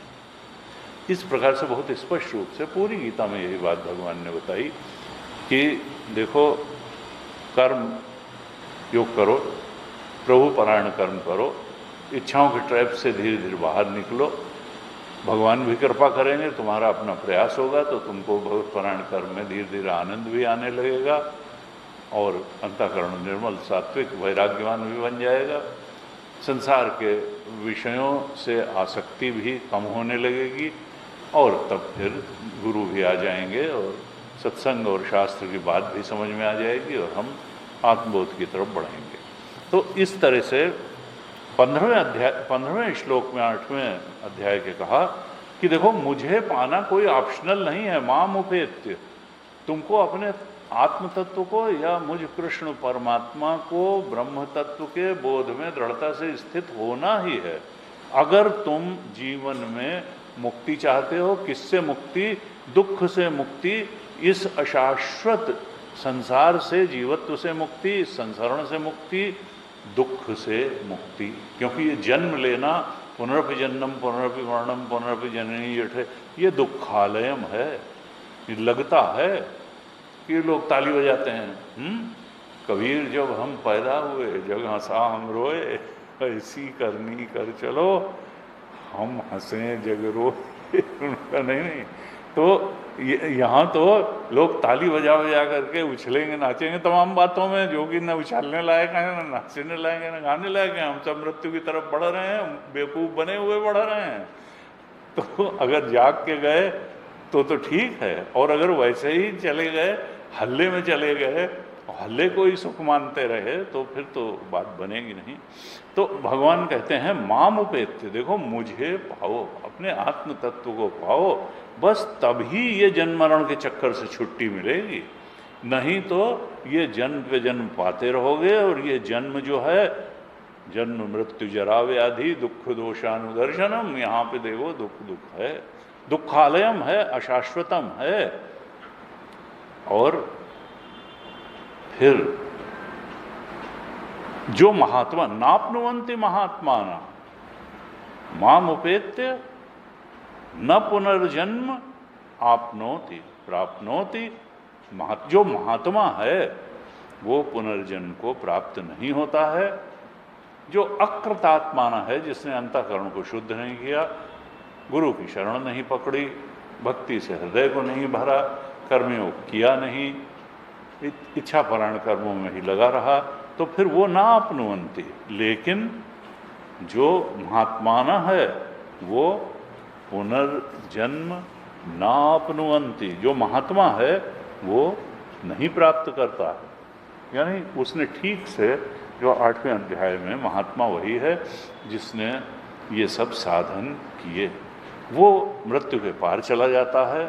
इस प्रकार से बहुत स्पष्ट रूप से पूरी गीता में यही बात भगवान ने बताई कि देखो, कर्म योग करो, प्रभु परायण कर्म करो, इच्छाओं के ट्रैप से धीरे धीरे बाहर निकलो, भगवान भी कृपा करेंगे, तुम्हारा अपना प्रयास होगा तो तुमको भगवत परायण कर्म में धीरे धीरे आनंद भी आने लगेगा और अंतःकरण निर्मल सात्विक वैराग्यवान भी बन जाएगा, संसार के विषयों से आसक्ति भी कम होने लगेगी और तब फिर गुरु भी आ जाएंगे और सत्संग और शास्त्र की बात भी समझ में आ जाएगी और हम आत्मबोध की तरफ बढ़ेंगे। तो इस तरह से 15वें श्लोक में 8वें अध्याय के कहा कि देखो, मुझे पाना कोई ऑप्शनल नहीं है, माम उपेत्य, तुमको अपने आत्म तत्व को या मुझ कृष्ण परमात्मा को ब्रह्म तत्व के बोध में दृढ़ता से स्थित होना ही है। अगर तुम जीवन में मुक्ति चाहते हो, किससे मुक्ति? दुख से मुक्ति, इस अशाश्वत संसार से, जीवत्व से मुक्ति, इस संसरण से मुक्ति, दुख से मुक्ति। क्योंकि ये जन्म लेना, पुनरपि जन्मम पुनरपि मरणम पुनरपि जननी जठे, ये दुखालयम है। ये लगता है कि लोग ताली बजाते हैं, कबीर जब हम पैदा हुए जग हंसा हम रोए, ऐसी करनी कर चलो हम हंसे जग रोए। उनका नहीं, तो यहाँ तो लोग ताली बजा बजा करके उछलेंगे नाचेंगे तमाम बातों में, जो कि न उछलने लायक है, न नाचने लायक है, न गाने लायक है। हम सब मृत्यु की तरफ बढ़ रहे हैं, बेवकूफ़ बने हुए बढ़ रहे हैं। तो अगर जाग के गए तो ठीक है, और अगर वैसे ही चले गए, हल्ले में चले गए, हल्ले को ही सुख मानते रहे, तो फिर तो बात बनेगी नहीं। तो भगवान कहते हैं माम उपेत्य, देखो मुझे पाओ, अपने आत्म तत्व को पाओ, बस तभी ये जन्म मरण के चक्कर से छुट्टी मिलेगी। नहीं तो ये जन्म पे जन्म पाते रहोगे, और ये जन्म जो है, जन्म मृत्यु जरा व्याधि दुख दोषानुदर्शनम, यहाँ पे देखो दुख है, दुखालयम है, अशाश्वतम है। और फिर जो महात्मा नाप्नुवन्ति महात्माना माम उपेत्य न पुनर्जन्म आपनोति प्राप्नोति, जो महात्मा है वो पुनर्जन्म को प्राप्त नहीं होता है। जो अकृतात्माना है, जिसने अंतःकरण को शुद्ध नहीं किया, गुरु की शरण नहीं पकड़ी, भक्ति से हृदय को नहीं भरा, कर्मयोग किया नहीं, इच्छा परायण कर्मों में ही लगा रहा, तो फिर वो ना अपनुवंती। लेकिन जो महात्माना है वो पुनर्जन्म ना अपनुवंती, जो महात्मा है वो नहीं प्राप्त करता है। यानी उसने ठीक से, जो 8वें अध्याय में महात्मा वही है जिसने ये सब साधन किए, वो मृत्यु के पार चला जाता है,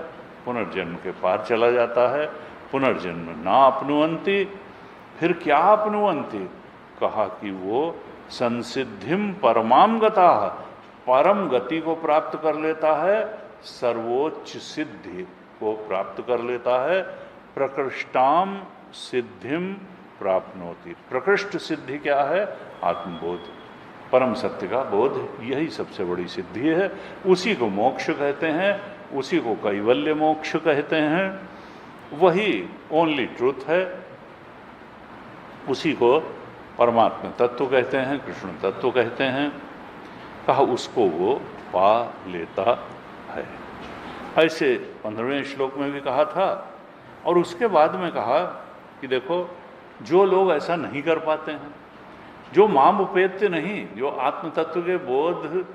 पुनर्जन्म के पार चला जाता है। पुनर्जन्म ना अपनुवंती, फिर क्या अपनुवंती? कहा कि वो संसिद्धिम परमाम गता, परम गति को प्राप्त कर लेता है, सर्वोच्च सिद्धि को प्राप्त कर लेता है। प्रकृष्टाम सिद्धिम प्राप्नोति, प्रकृष्ट सिद्धि क्या है? आत्मबोध, परम सत्य का बोध, यही सबसे बड़ी सिद्धि है। उसी को मोक्ष कहते हैं, उसी को कैवल्य मोक्ष कहते हैं, वही ओनली ट्रूथ है, उसी को परमात्मा तत्व कहते हैं, कृष्ण तत्व कहते हैं। कहा उसको वो पा लेता है। ऐसे 15वें श्लोक में भी कहा था, और उसके बाद में कहा कि देखो, जो लोग ऐसा नहीं कर पाते हैं, जो माम उपेत्य नहीं, जो आत्म तत्व के बोध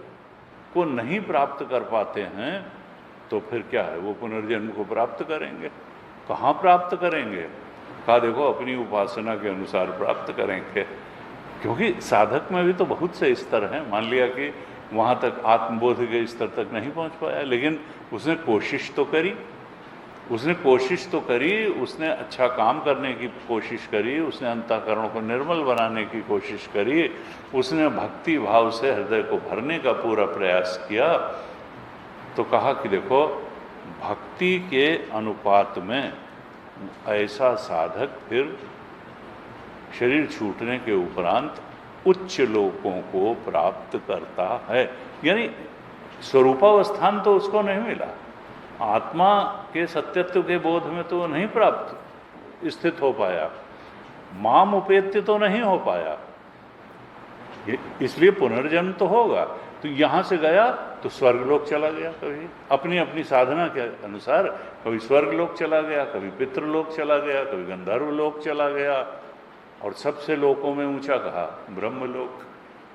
को नहीं प्राप्त कर पाते हैं, तो फिर क्या है, वो पुनर्जन्म को प्राप्त करेंगे। कहाँ प्राप्त करेंगे? कहा देखो, अपनी उपासना के अनुसार प्राप्त करेंगे, क्योंकि साधक में भी तो बहुत से स्तर हैं। मान लिया कि वहाँ तक आत्मबोध के स्तर तक नहीं पहुँच पाया, लेकिन उसने कोशिश तो करी, उसने अच्छा काम करने की कोशिश करी, उसने अंतःकरण को निर्मल बनाने की कोशिश करी, उसने भक्ति भाव से हृदय को भरने का पूरा प्रयास किया। तो कहा कि देखो, भक्ति के अनुपात में ऐसा साधक फिर शरीर छूटने के उपरांत उच्च लोकों को प्राप्त करता है। यानी स्वरूपावस्थान तो उसको नहीं मिला, आत्मा के सत्यत्व के बोध में तो नहीं प्राप्त स्थित हो पाया, माम उपेत्य तो नहीं हो पाया, इसलिए पुनर्जन्म तो होगा। तो यहाँ से गया तो स्वर्गलोक चला गया, कभी अपनी अपनी साधना के अनुसार, कभी स्वर्गलोक चला गया, कभी पितृलोक चला गया, कभी गंधर्व लोक चला गया, और सबसे लोकों में ऊंचा कहा ब्रह्मलोक।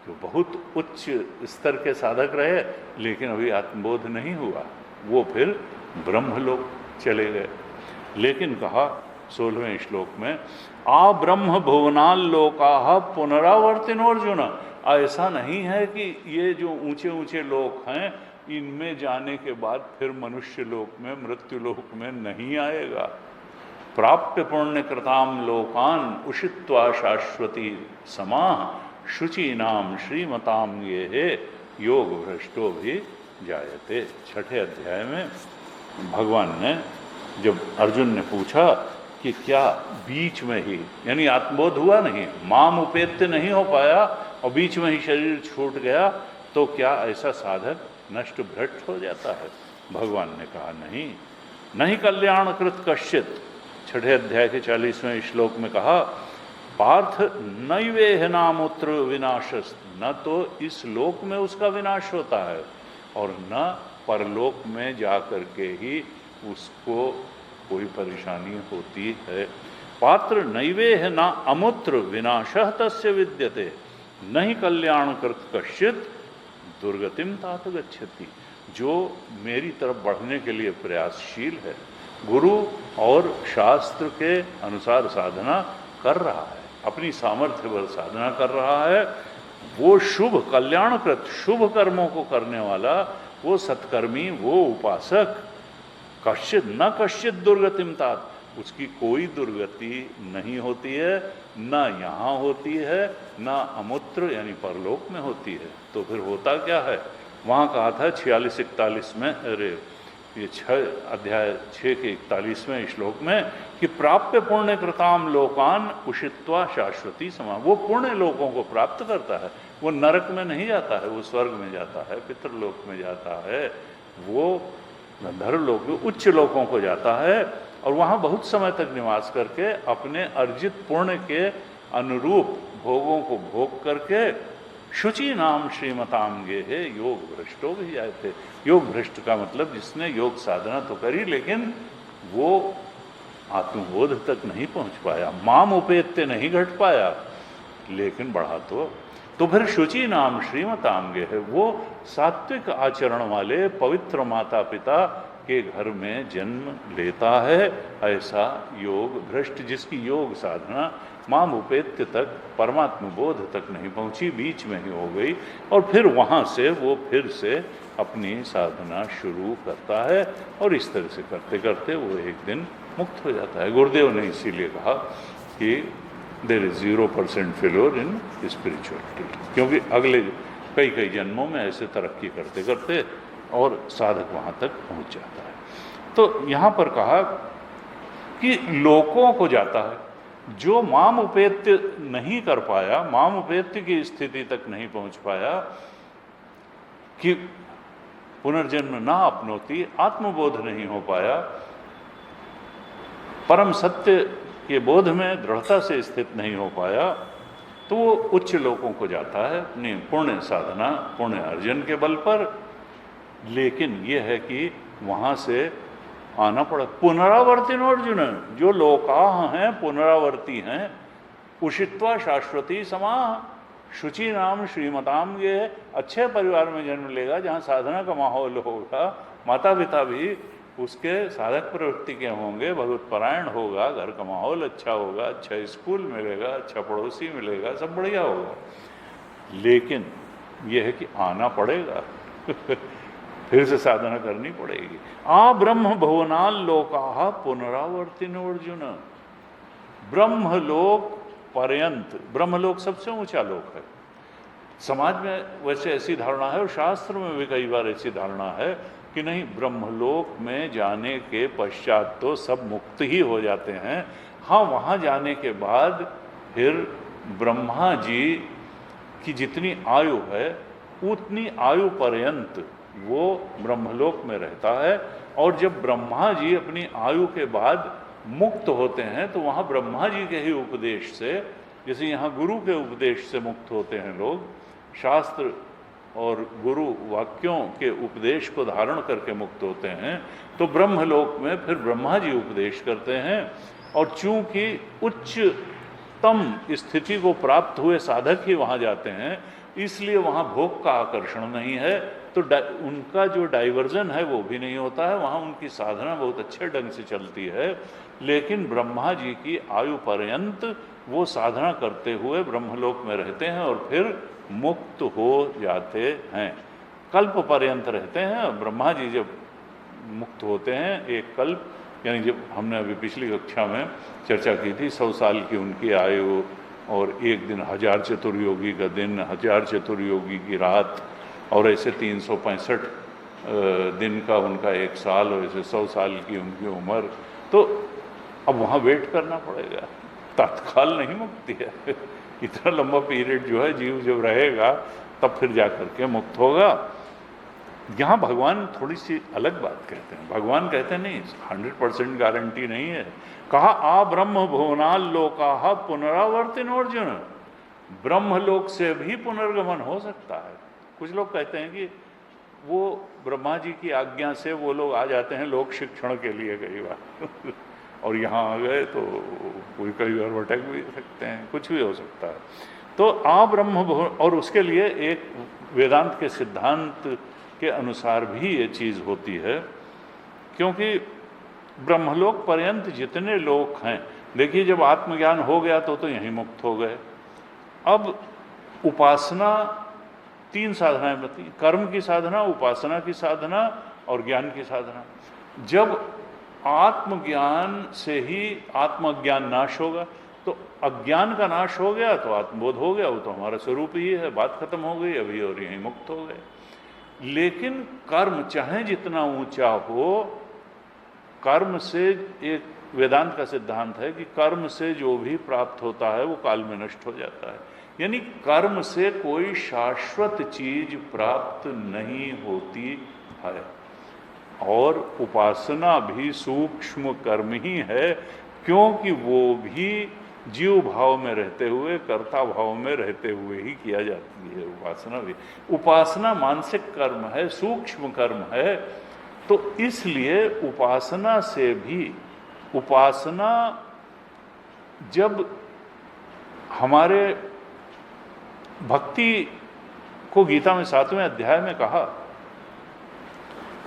जो बहुत उच्च स्तर के साधक रहे लेकिन अभी आत्मबोध नहीं हुआ, वो फिर ब्रह्मलोक चले गए। लेकिन कहा 16वें श्लोक में, आ ब्रह्म भुवनाल लोका पुनरावर्तिनोर्जुन। ऐसा नहीं है कि ये जो ऊंचे ऊंचे लोक हैं, इनमें जाने के बाद फिर मनुष्य लोक में, मृत्यु लोक में नहीं आएगा। प्राप्य पुण्य कृताम लोकान उषित्वा शाश्वती समाह शुचि नाम श्रीमताम ये है योग भ्रष्टो भी जायते। 6ठे अध्याय में भगवान ने, जब अर्जुन ने पूछा कि क्या बीच में ही, यानी आत्मबोध हुआ नहीं, माम उपेत्य नहीं हो पाया और बीच में ही शरीर छूट गया, तो क्या ऐसा साधक नष्ट भ्रष्ट हो जाता है? भगवान ने कहा नहीं, नहीं कल्याणकृत कश्चित। 6ठे अध्याय के 40वें श्लोक में कहा, पार्थ नैवेह नामुत्र विनाशस्त। न तो इस लोक में उसका विनाश होता है और न परलोक में जा कर के ही उसको कोई परेशानी होती है। पात्र नैवेह न अमुत्र विनाशः तस्य विद्यते, नहीं कल्याणकृत कश्चित दुर्गतिम तात गच्छति। जो मेरी तरफ बढ़ने के लिए प्रयासशील है, गुरु और शास्त्र के अनुसार साधना कर रहा है, अपनी सामर्थ्य पर साधना कर रहा है, वो शुभ कल्याणकृत, शुभ कर्मों को करने वाला, वो सत्कर्मी, वो उपासक, कश्चित न कश्चित दुर्गतिम तात, उसकी कोई दुर्गति नहीं होती है, न यहाँ होती है, न अमुत्र यानी परलोक में होती है। तो फिर होता क्या है? वहाँ कहा था 46-41 में, अरे ये 6 अध्याय 6 के 41वें श्लोक में, कि प्राप्य पुण्य कृताम लोकान उषित्वा शाश्वती समा। वो पुण्य लोकों को प्राप्त करता है, वो नरक में नहीं जाता है, वो स्वर्ग में जाता है, पितृलोक में जाता है, वो गंधर्व लोक, उच्च लोकों को जाता है, और वहाँ बहुत समय तक निवास करके अपने अर्जित पुण्य के अनुरूप भोगों को भोग करके शुचि नाम श्रीमतांगे है योग भ्रष्टो भी जाए थे। योग भ्रष्ट का मतलब जिसने योग साधना तो करी लेकिन वो आत्मबोध तक नहीं पहुंच पाया, माम उपेत्य नहीं घट पाया, लेकिन बढ़ा तो फिर शुचि नाम श्रीमतांगे है, वो सात्विक आचरण वाले पवित्र माता पिता के घर में जन्म लेता है। ऐसा योग भ्रष्ट, जिसकी योग साधना माम उपेत्य तक, परमात्म बोध तक नहीं पहुंची, बीच में ही हो गई, और फिर वहाँ से वो फिर से अपनी साधना शुरू करता है, और इस तरह से करते करते वो एक दिन मुक्त हो जाता है। गुरुदेव ने इसीलिए कहा कि there is 0% failure in spirituality, क्योंकि अगले कई जन्मों में ऐसे तरक्की करते करते और साधक वहाँ तक पहुँच जाता है। तो यहाँ पर कहा कि लोकों को जाता है, जो माम उपेत्य नहीं कर पाया, माम उपेत्य की स्थिति तक नहीं पहुँच पाया, कि पुनर्जन्म ना अपनोती, आत्मबोध नहीं हो पाया, परम सत्य के बोध में दृढ़ता से स्थित नहीं हो पाया, तो वो उच्च लोकों को जाता है अपनी पुण्य साधना, पुण्य अर्जन के बल पर। लेकिन ये है कि वहाँ से आना पड़ा। पुनरावर्तिन अर्जुन, जो लोकाः हैं पुनरावर्ती हैं, उषित्वा शाश्वती समाः, शुचि नाम श्रीमताम, ये अच्छे परिवार में जन्म लेगा जहाँ साधना का माहौल होगा, माता पिता भी उसके साधक प्रवृत्ति के होंगे, भगवत पारायण होगा, घर का माहौल अच्छा होगा, अच्छा स्कूल मिलेगा, अच्छा पड़ोसी मिलेगा, सब बढ़िया होगा। लेकिन यह है कि आना पड़ेगा फिर से साधना करनी पड़ेगी। आ ब्रह्म भुवनाल लोकाः पुनरावर्तिनो अर्जुन, ब्रह्मलोक पर्यंत, ब्रह्मलोक सबसे ऊंचा लोक है। समाज में वैसे ऐसी धारणा है और शास्त्र में भी कई बार ऐसी धारणा है कि नहीं, ब्रह्मलोक में जाने के पश्चात तो सब मुक्त ही हो जाते हैं। हाँ, वहाँ जाने के बाद फिर ब्रह्मा जी की जितनी आयु है उतनी आयु पर्यंत वो ब्रह्मलोक में रहता है, और जब ब्रह्मा जी अपनी आयु के बाद मुक्त होते हैं तो वहाँ ब्रह्मा जी के ही उपदेश से, जैसे यहाँ गुरु के उपदेश से मुक्त होते हैं लोग, शास्त्र और गुरु वाक्यों के उपदेश को धारण करके मुक्त होते हैं, तो ब्रह्मलोक में फिर ब्रह्मा जी उपदेश करते हैं। और चूंकि उच्चतम स्थिति को प्राप्त हुए साधक ही वहाँ जाते हैं, इसलिए वहाँ भोग का आकर्षण नहीं है, तो उनका जो डाइवर्जन है वो भी नहीं होता है, वहाँ उनकी साधना बहुत अच्छे ढंग से चलती है। लेकिन ब्रह्मा जी की आयु पर्यंत वो साधना करते हुए ब्रह्मलोक में रहते हैं और फिर मुक्त हो जाते हैं, कल्प पर्यंत रहते हैं। ब्रह्मा जी जब मुक्त होते हैं, एक कल्प, यानी जब हमने अभी पिछली कक्षा में चर्चा की थी 100 साल की उनकी आयु, और एक दिन 1000 चतुर्योगी का दिन, 1000 चतुर्योगी की रात, और ऐसे 365 दिन का उनका एक साल, और ऐसे 100 साल की उनकी उम्र। तो अब वहाँ वेट करना पड़ेगा, तत्काल नहीं मुक्ति है इतना लंबा पीरियड जो है जीव जब रहेगा तब फिर जा करके मुक्त होगा। यहाँ भगवान थोड़ी सी अलग बात कहते हैं। भगवान कहते हैं नहीं, 100% गारंटी नहीं है। कहा आ ब्रह्म भुवनाल लोकाः पुनरावर्तिनो अर्जुन, ब्रह्मलोक से भी पुनर्गमन हो सकता है। कुछ लोग कहते हैं कि वो ब्रह्मा जी की आज्ञा से वो लोग आ जाते हैं लोक शिक्षण के लिए कई बार और यहाँ आ गए तो कोई कई बार भटक भी सकते हैं, कुछ भी हो सकता है। तो आ ब्रह्म भुवन, और उसके लिए एक वेदांत के सिद्धांत के अनुसार भी ये चीज़ होती है, क्योंकि ब्रह्मलोक पर्यंत जितने लोक हैं, देखिए जब आत्मज्ञान हो गया तो यहीं मुक्त हो गए। अब उपासना 3 साधनाएं बताई, कर्म की साधना, उपासना की साधना और ज्ञान की साधना। जब आत्मज्ञान से ही आत्मज्ञान नाश होगा, तो अज्ञान का नाश हो गया तो आत्मबोध हो गया, वो तो हमारा स्वरूप ही है, बात खत्म हो गई अभी, और यहीं मुक्त हो गए। लेकिन कर्म चाहे जितना ऊंचा हो, कर्म से, एक वेदांत का सिद्धांत है कि कर्म से जो भी प्राप्त होता है वो काल में नष्ट हो जाता है। यानी कर्म से कोई शाश्वत चीज प्राप्त नहीं होती है, और उपासना भी सूक्ष्म कर्म ही है, क्योंकि वो भी जीव भाव में रहते हुए, कर्ता भाव में रहते हुए ही किया जाती है। उपासना भी, उपासना मानसिक कर्म है, सूक्ष्म कर्म है। तो इसलिए उपासना से भी, उपासना जब हमारे भक्ति को गीता में 7वें अध्याय में कहा,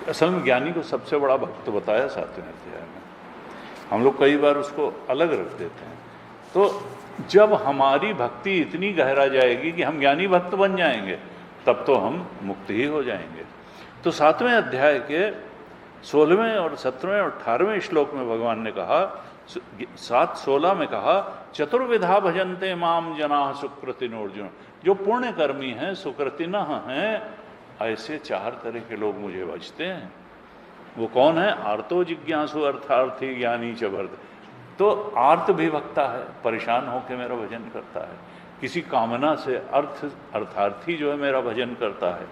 असल में ज्ञानी को सबसे बड़ा भक्त बताया 7वें अध्याय में, हम लोग कई बार उसको अलग रख देते हैं। तो जब हमारी भक्ति इतनी गहरा जाएगी कि हम ज्ञानी भक्त बन जाएंगे, तब तो हम मुक्त ही हो जाएंगे। तो 7वें अध्याय के 16वें और 17वें और 18वें श्लोक में भगवान ने कहा, 7:16 में कहा, चतुर्विधा भजन्ते माम जनाः सुकृतिनो अर्जुन, जो पुण्य कर्मी हैं, सुकृतिनः हैं, ऐसे 4 तरह के लोग मुझे भजते हैं। वो कौन है? आर्तो जिज्ञासु अर्थार्थी ज्ञानी च भरत। तो आर्त भी भक्ता है, परेशान होकर मेरा भजन करता है, किसी कामना से, अर्थार्थी जो है मेरा भजन करता है।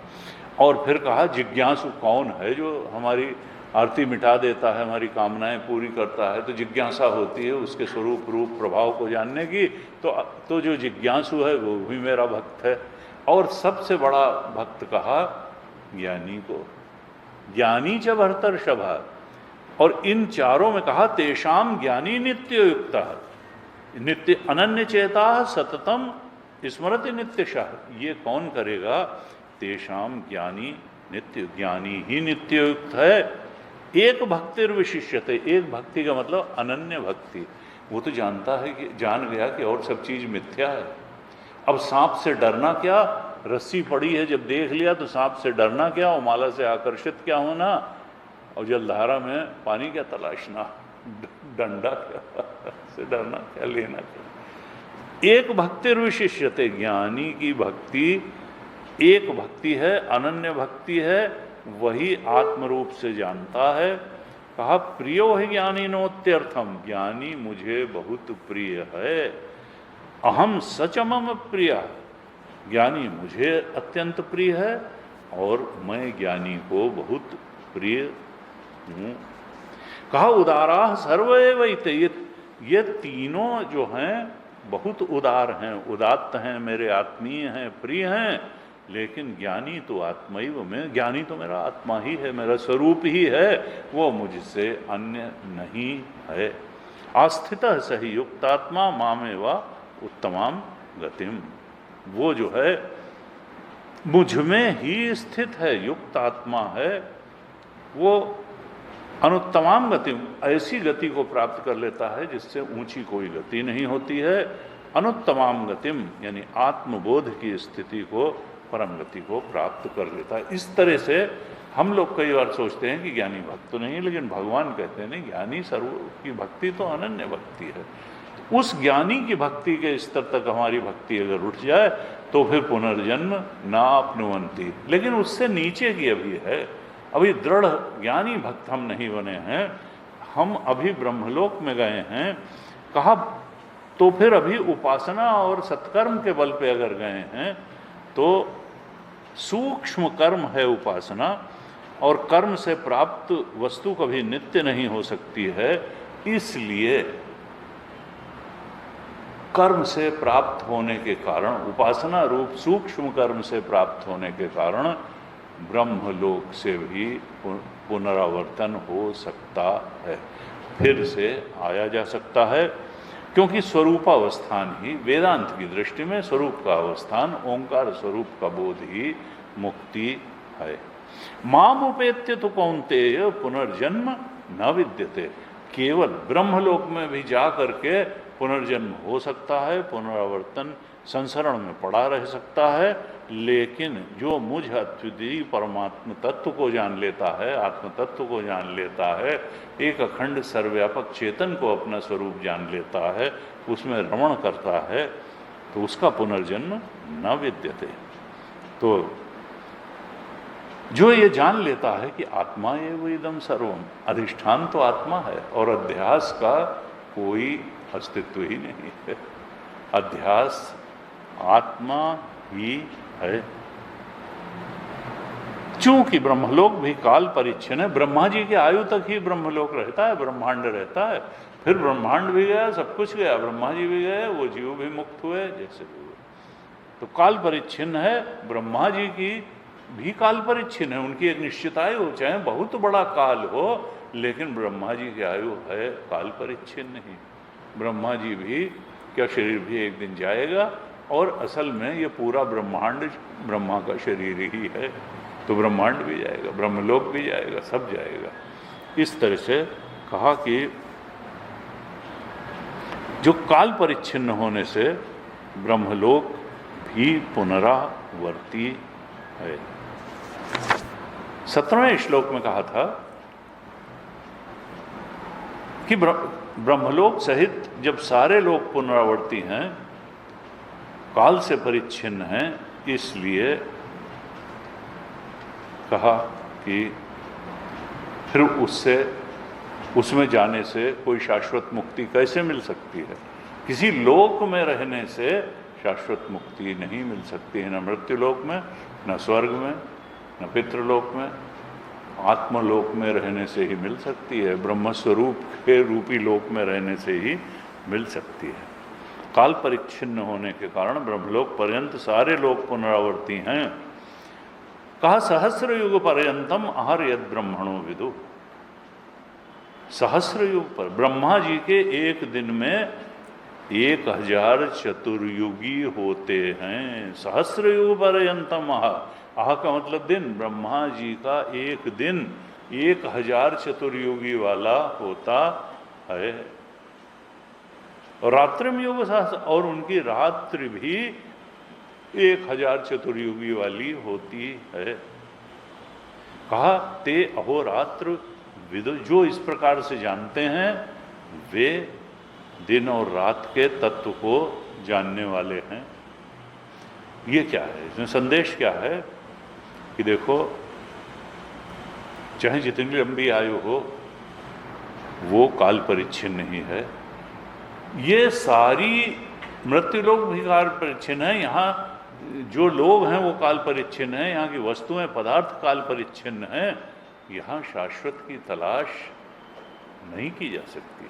और फिर कहा जिज्ञासु कौन है? जो हमारी आरती मिटा देता है, हमारी कामनाएं पूरी करता है। तो जिज्ञासा होती है उसके स्वरूप रूप प्रभाव को जानने की, तो जो जिज्ञासु है वो भी मेरा भक्त है। और सबसे बड़ा भक्त कहा ज्ञानी को, ज्ञानी च भर्तर्षभा, और इन चारों में कहा तेषाम ज्ञानी नित्य युक्ता, नित्य अनन्य चेता सततम स्मृति नित्यशः। ये कौन करेगा? तेषाम ज्ञानी नित्य, ज्ञानी ही नित्य युक्त है। एक भक्तिर विशिष्यते, एक भक्ति का मतलब अनन्य भक्ति। वो तो जानता है कि जान गया कि और सब चीज मिथ्या है। अब सांप से डरना क्या, रस्सी पड़ी है जब देख लिया तो सांप से डरना क्या, और माला से आकर्षित क्या होना, और जलधारा में पानी क्या तलाशना, डंडा क्या से डरना क्या, लेना क्या। एक भक्तिर विशिष्यते, ज्ञानी की भक्ति एक भक्ति है, अनन्य भक्ति है, वही आत्मरूप से जानता है। कहा प्रियो है ज्ञानी नोत्यर्थम, ज्ञानी मुझे बहुत प्रिय है। अहम सचमम प्रिय, ज्ञानी मुझे अत्यंत प्रिय है और मैं ज्ञानी को बहुत प्रिय हूँ। कहा उदारा सर्वैवैते, ये तीनों जो हैं बहुत उदार हैं, उदात्त हैं, मेरे आत्मीय हैं, प्रिय हैं। लेकिन ज्ञानी तो आत्मैव में, ज्ञानी तो मेरा आत्मा ही है, मेरा स्वरूप ही है, वो मुझसे अन्य नहीं है। आस्थितः सही युक्तात्मा मामेवा उत्तमाम गतिम, वो जो है मुझ में ही स्थित है, युक्त आत्मा है, वो अनुत्तमाम गतिम, ऐसी गति को प्राप्त कर लेता है जिससे ऊंची कोई गति नहीं होती है। अनुत्तमाम गतिम यानी आत्मबोध की स्थिति को, परम गति को प्राप्त कर लेता है। इस तरह से हम लोग कई बार सोचते हैं कि ज्ञानी भक्त तो नहीं, लेकिन भगवान कहते हैं नहीं, ज्ञानी सर्व की भक्ति तो अनन्य भक्ति है। उस ज्ञानी की भक्ति के स्तर तक हमारी भक्ति अगर उठ जाए तो फिर पुनर्जन्म ना अपनुवंती, लेकिन उससे नीचे की अभी है, अभी दृढ़ ज्ञानी भक्त हम नहीं बने हैं, हम अभी ब्रह्मलोक में गए हैं। कहा तो फिर अभी उपासना और सत्कर्म के बल पे अगर गए हैं तो सूक्ष्म कर्म है उपासना, और कर्म से प्राप्त वस्तु कभी नित्य नहीं हो सकती है। इसलिए कर्म से प्राप्त होने के कारण, उपासना रूप सूक्ष्म कर्म से प्राप्त होने के कारण ब्रह्मलोक से भी पुनरावर्तन हो सकता है, फिर से आया जा सकता है। क्योंकि स्वरूपावस्थान ही वेदांत की दृष्टि में स्वरूप का अवस्थान, ओंकार स्वरूप का बोध ही मुक्ति है। माम उपेत्य तो कौन्तेय पुनर्जन्म न विद्यते, केवल ब्रह्मलोक में भी जा करके पुनर्जन्म हो सकता है, पुनरावर्तन संसरण में पड़ा रह सकता है। लेकिन जो मुझ अद्वितीय परमात्म तत्व को जान लेता है, आत्म तत्व को जान लेता है, एक अखंड सर्वव्यापक चेतन को अपना स्वरूप जान लेता है, उसमें रमण करता है, तो उसका पुनर्जन्म न विद्यते। तो जो ये जान लेता है कि आत्मा एव इदम सर्वम, अधिष्ठान तो आत्मा है और अध्यास का कोई अस्तित्व ही नहीं है, अध्यास आत्मा ही है। चूंकि ब्रह्मलोक भी काल परिच्छिन्न है, ब्रह्मा जी की आयु तक ही ब्रह्मलोक रहता है, ब्रह्मांड रहता है, फिर ब्रह्मांड भी गया, सब कुछ गया, ब्रह्मा जी भी गए, वो जीव भी मुक्त हुए, जैसे भी हुए। तो काल परिच्छिन्न है, ब्रह्मा जी की भी काल परिच्छिन्न है, उनकी एक निश्चित आयु हो, चाहे बहुत बड़ा काल हो, लेकिन ब्रह्मा जी की आयु है काल परिच्छिन्न ही। ब्रह्मा जी भी क्या शरीर भी एक दिन जाएगा, और असल में ये पूरा ब्रह्मांड ब्रह्मा का शरीर ही है, तो ब्रह्मांड भी जाएगा, ब्रह्मलोक भी जाएगा, सब जाएगा। इस तरह से कहा कि जो काल परिच्छिन्न होने से ब्रह्मलोक भी पुनरावर्ती है। 17वें श्लोक में कहा था कि ब्रह्मलोक सहित जब सारे लोग पुनरावर्ती हैं, काल से परिच्छिन्न हैं, इसलिए कहा कि फिर उसमें जाने से कोई शाश्वत मुक्ति कैसे मिल सकती है। किसी लोक में रहने से शाश्वत मुक्ति नहीं मिल सकती है, न मृत्युलोक में, न स्वर्ग में, न पितृलोक में, आत्मलोक में रहने से ही मिल सकती है, ब्रह्मस्वरूप के रूपी लोक में रहने से ही मिल सकती है। काल परिच्छिन्न होने के कारण ब्रह्मलोक पर्यंत सारे लोग पुनरावर्ती हैं। कहा सहस्र युग पर्यंतम आहर यद ब्रह्मणो विदु, सहस्र युग पर। ब्रह्मा जी के एक दिन में 1000 चतुर्युगी होते हैं। सहस्र युग पर्यंतम आह का मतलब दिन। ब्रह्मा जी का एक दिन 1000 चतुर्युगी वाला होता है। और रात्रिम योग सहस्र, और उनकी रात्रि भी 1000 चतुर्युगी वाली होती है। कहा ते अहोरात्र विदु, जो इस प्रकार से जानते हैं वे दिन और रात के तत्व को जानने वाले हैं। ये क्या है, इसमें संदेश क्या है कि देखो, चाहे जितनी लंबी आयु हो वो काल परिच्छिन्न ही है। ये सारी मृत्युलोक भी काल परिच्छिन्न है। यहाँ जो लोग हैं वो काल परिच्छिन्न है, यहाँ की वस्तुएं पदार्थ काल परिच्छिन्न है। यहाँ शाश्वत की तलाश नहीं की जा सकती।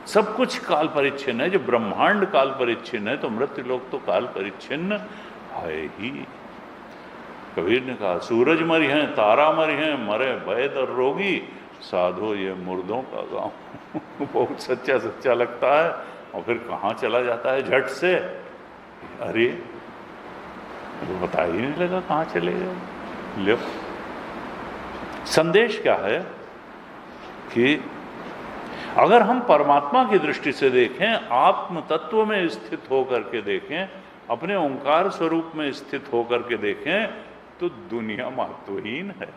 सब कुछ काल परिच्छिन्न है। जब ब्रह्मांड काल परिच्छिन्न है तो मृत्युलोक तो काल परिच्छिन्न है ही। कबीर ने कहा सूरज मरी हैं, तारा मरी हैं, मरे वैद और रोगी, साधो ये मुर्दों का गांव। बहुत सच्चा सच्चा लगता है। और फिर कहाँ चला जाता है झट से, अरे तो पता ही नहीं लगा कहाँ चले गए। लो, संदेश क्या है कि अगर हम परमात्मा की दृष्टि से देखें, आत्म तत्व में स्थित होकर के देखें, अपने ओंकार स्वरूप में स्थित होकर के देखें, तो दुनिया महत्वहीन है।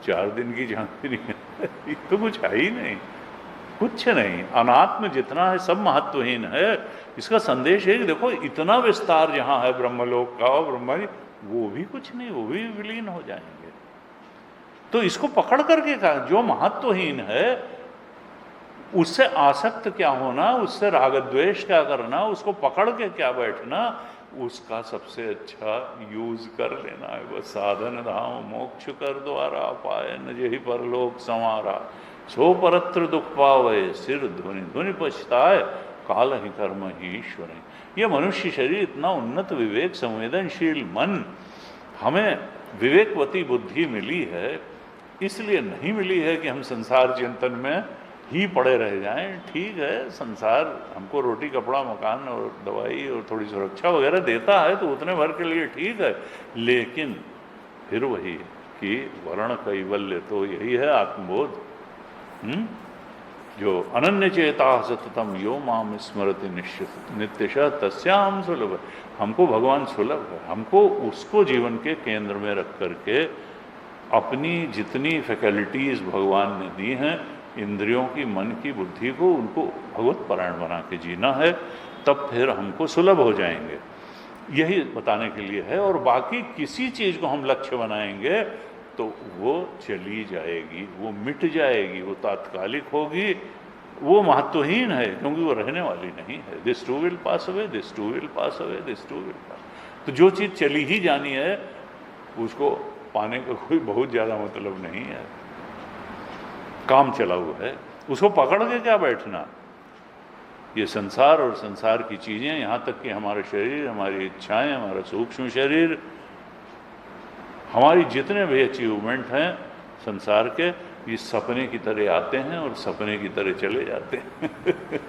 4 दिन की झांकी तो कुछ है ही नहीं, कुछ नहीं। अनात्म जितना है सब महत्वहीन है। इसका संदेश है कि देखो इतना विस्तार जहां है ब्रह्मलोक का और ब्रह्मा जी, वो भी कुछ नहीं, वो भी विलीन हो जाएंगे। तो इसको पकड़ करके कहा जो महत्वहीन है उससे आसक्त क्या होना, उससे राग द्वेष क्या करना, उसको पकड़ के क्या बैठना, उसका सबसे अच्छा यूज कर लेना है। बस साधन धाम मोक्ष कर द्वारा पाए न जेहि परलोक संवारा, सो परत्र दुख पावे सिर ध्वनि ध्वनि पछताए, काल ही कर्म ही ईश्वर। ये मनुष्य शरीर इतना उन्नत विवेक संवेदनशील मन, हमें विवेकवती बुद्धि मिली है, इसलिए नहीं मिली है कि हम संसार चिंतन में ही पड़े रह जाएं। ठीक है, संसार हमको रोटी कपड़ा मकान और दवाई और थोड़ी सुरक्षा वगैरह देता है तो उतने भर के लिए ठीक है, लेकिन फिर वही कि वर्ण कैवल्य तो यही है आत्मबोध। जो अनन्य चेता सततम यो माम स्मरति निश्चित नित्यशः तस्याम सुलभ। हमको भगवान सुलभ है। हमको उसको जीवन के केंद्र में रख करके अपनी जितनी फैकल्टीज भगवान ने दी हैं, इंद्रियों की, मन की, बुद्धि को, उनको भगवत परायण बना के जीना है, तब फिर हमको सुलभ हो जाएंगे। यही बताने के लिए है। और बाकी किसी चीज़ को हम लक्ष्य बनाएंगे तो वो चली जाएगी, वो मिट जाएगी, वो तात्कालिक होगी, वो महत्वहीन है, क्योंकि वो रहने वाली नहीं है। This too will pass away, this too will pass away, this too will pass. तो जो चीज़ चली ही जानी है उसको पाने का कोई बहुत ज़्यादा मतलब नहीं है। काम चला हुआ है, उसको पकड़ के क्या बैठना। ये संसार और संसार की चीज़ें, यहाँ तक कि हमारा शरीर, हमारी इच्छाएं, हमारा सूक्ष्म शरीर, हमारी जितने भी अचीवमेंट हैं संसार के, ये सपने की तरह आते हैं और सपने की तरह चले जाते हैं।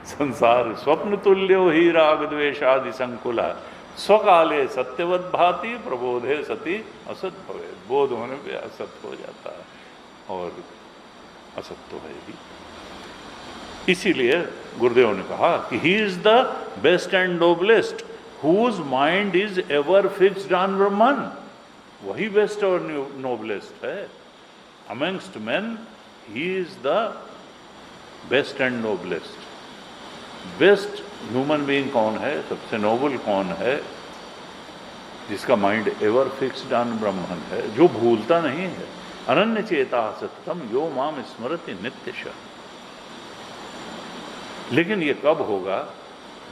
संसार स्वप्न तुल्यो ही राग द्वेषादि संकुला, स्वकाले सत्यवत भाति प्रबोधे सती असत भवे। बोध होने पे असत हो जाता है और असत तो है ही। इसीलिए गुरुदेव ने कहा कि he is the best and noblest whose mind is ever fixed on Brahman. वही बेस्ट और नोबलेस्ट है amongst men. He is the best and noblest. Best human being कौन है, सबसे नोबल कौन है? जिसका mind ever fixed on Brahman है, जो भूलता नहीं है। अनन्य चेता सततम यो माम स्मरति नित्यशः। लेकिन ये कब होगा?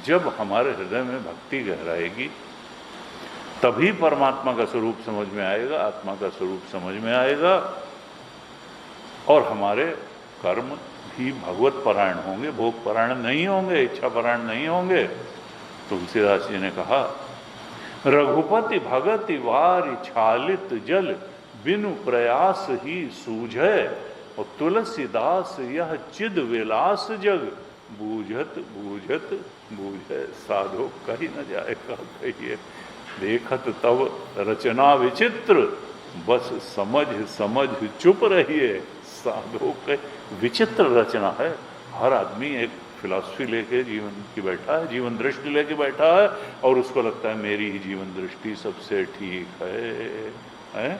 जब हमारे हृदय में भक्ति गहराएगी, तभी परमात्मा का स्वरूप समझ में आएगा, आत्मा का स्वरूप समझ में आएगा, और हमारे कर्म भी भगवत परायण होंगे, भोग परायण नहीं होंगे, इच्छा परायण नहीं होंगे। तुलसीदास जी ने कहा, रघुपति भगति वारि छालित जल, बिनु प्रयास ही सूझे, और तुलसीदास यह चिद विलास जग, बूझत बूझत बूझे साधो कही न जाएगा कहिए। देखत तब रचना विचित्र, बस समझ समझ चुप रहिए साधो कह। विचित्र रचना है। हर आदमी एक फिलॉसफी लेके जीवन की बैठा है, जीवन दृष्टि लेके बैठा है, और उसको लगता है मेरी ही जीवन दृष्टि सबसे ठीक है?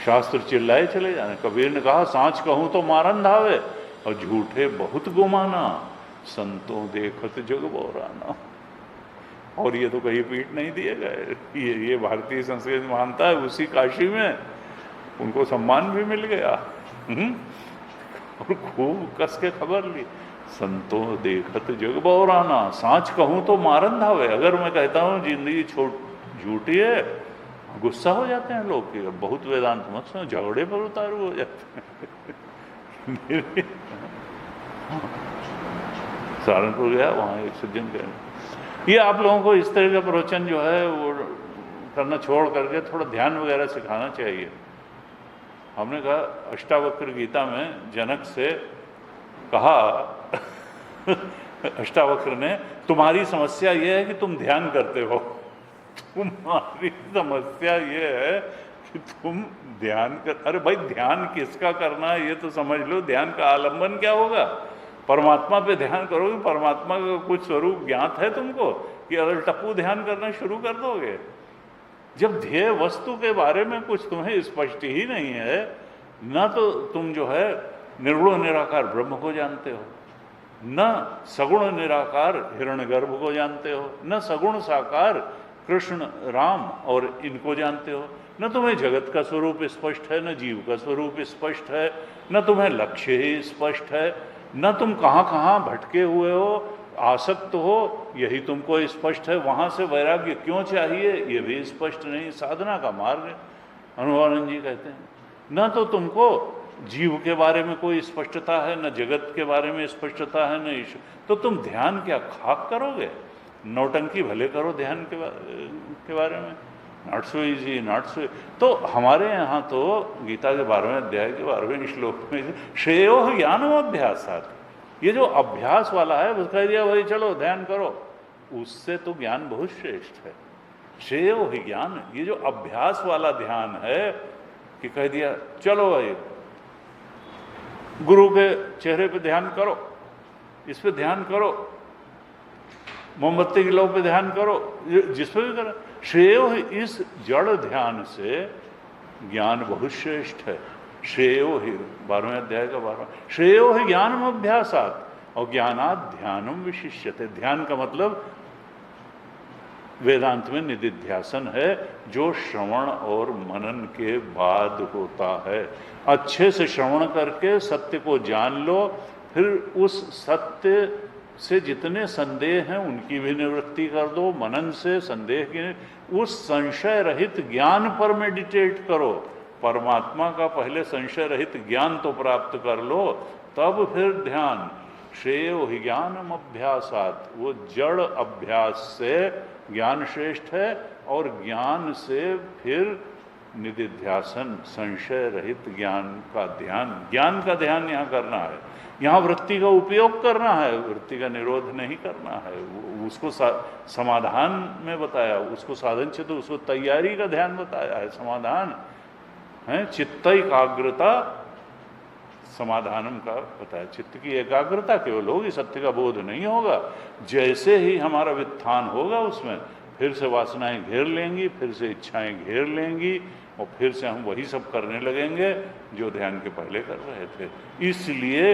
शास्त्र चिल्लाए चले जाने। कबीर ने कहा सांच कहूं तो मारन धावे, और झूठे बहुत गुमाना, संतों देखत जग बोराना। और ये तो कहीं पीठ नहीं दिए गए, ये भारतीय संस्कृति मानता है। उसी काशी में उनको सम्मान भी मिल गया और खूब कस के खबर ली, संतों देखत जग बोराना, सांच कहूं तो मारन धावे। अगर मैं कहता हूं जिंदगी झूठी है, गुस्सा हो जाते हैं लोग कि बहुत वेदांत मत सुनो, झगड़े पर उतारू हो जाते हैं। सहारनपुर गया, वहाँ एक सज्जन कह, ये आप लोगों को इस तरह का प्रवचन जो है वो करना छोड़ करके थोड़ा ध्यान वगैरह सिखाना चाहिए। हमने कहा अष्टावक्र गीता में जनक से कहा अष्टावक्र ने, तुम्हारी समस्या ये है कि तुम ध्यान करते हो, तुम्हारी समस्या ये है कि तुम ध्यान कर। अरे भाई ध्यान किसका करना है ये तो समझ लो। ध्यान का आलंबन क्या होगा? परमात्मा पे ध्यान करोगे, परमात्मा का कुछ स्वरूप ज्ञात है तुमको, कि अगर टप्पू ध्यान करना शुरू कर दोगे? जब ध्येय वस्तु के बारे में कुछ तुम्हें स्पष्ट ही नहीं है, ना तो तुम जो है निर्गुण निराकार ब्रह्म को जानते हो, न सगुण निराकार हिरण्यगर्भ को जानते हो, न सगुण साकार कृष्ण राम और इनको जानते हो, न तुम्हें जगत का स्वरूप स्पष्ट है, न जीव का स्वरूप स्पष्ट है, न तुम्हें लक्ष्य ही स्पष्ट है, न तुम कहाँ कहाँ भटके हुए हो, आसक्त हो, यही तुमको स्पष्ट है। वहाँ से वैराग्य क्यों चाहिए ये भी स्पष्ट नहीं। साधना का मार्ग अनुभवानंद जी कहते हैं, न तो तुमको जीव के बारे में कोई स्पष्टता है, न जगत के बारे में स्पष्टता है, न ईश्वर, तो तुम ध्यान क्या खाक करोगे? नौटंकी भले करो ध्यान के बारे में, not so easy, not so. तो हमारे यहाँ तो गीता के 12वें अध्याय के 12वें श्लोक में श्रेयो ज्ञानम अभ्यासात्, ये जो अभ्यास वाला है बस कह दिया भाई चलो ध्यान करो, उससे तो ज्ञान बहुत श्रेष्ठ है। श्रेयो ही ज्ञान, ये जो अभ्यास वाला ध्यान है कि कह दिया चलो भाई गुरु के चेहरे पे ध्यान करो, इस पे ध्यान करो, मोमबत्ती की लौ पे ध्यान करो, जिस पे भी करो। श्रेयो ही, इस जड़ ध्यान से ज्ञान बहुत श्रेष्ठ है। श्रेयो ही 12वें अध्याय का 12वां, श्रेयो ही ज्ञानम अभ्यासात्, और ज्ञानात् ध्यानम विशिष्यते। ध्यान का मतलब वेदांत में निदिध्यासन है, जो श्रवण और मनन के बाद होता है। अच्छे से श्रवण करके सत्य को जान लो, फिर उस सत्य से जितने संदेह हैं उनकी भी निवृत्ति कर दो। मनन से संदेह की, उस संशय रहित ज्ञान पर मेडिटेट करो। परमात्मा का पहले संशय रहित ज्ञान तो प्राप्त कर लो, तब फिर ध्यान। श्रेयो ही ज्ञानम अभ्यासात्, वो जड़ अभ्यास से ज्ञान श्रेष्ठ है, और ज्ञान से फिर निदिध्यासन, संशय रहित ज्ञान का ध्यान। ज्ञान का ध्यान यहाँ करना है, यहाँ वृत्ति का उपयोग करना है, वृत्ति का निरोध नहीं करना है। उसको समाधान में बताया, उसको साधन चित्त, उसको तैयारी का ध्यान बताया है। समाधान है चित्त एकाग्रता, समाधानम का बताया। चित्त की एकाग्रता केवल होगी, सत्य का बोध नहीं होगा। जैसे ही हमारा वित्थान होगा उसमें फिर से वासनाएं घेर लेंगी, फिर से इच्छाएं घेर लेंगी, और फिर से हम वही सब करने लगेंगे जो ध्यान के पहले कर रहे थे। इसलिए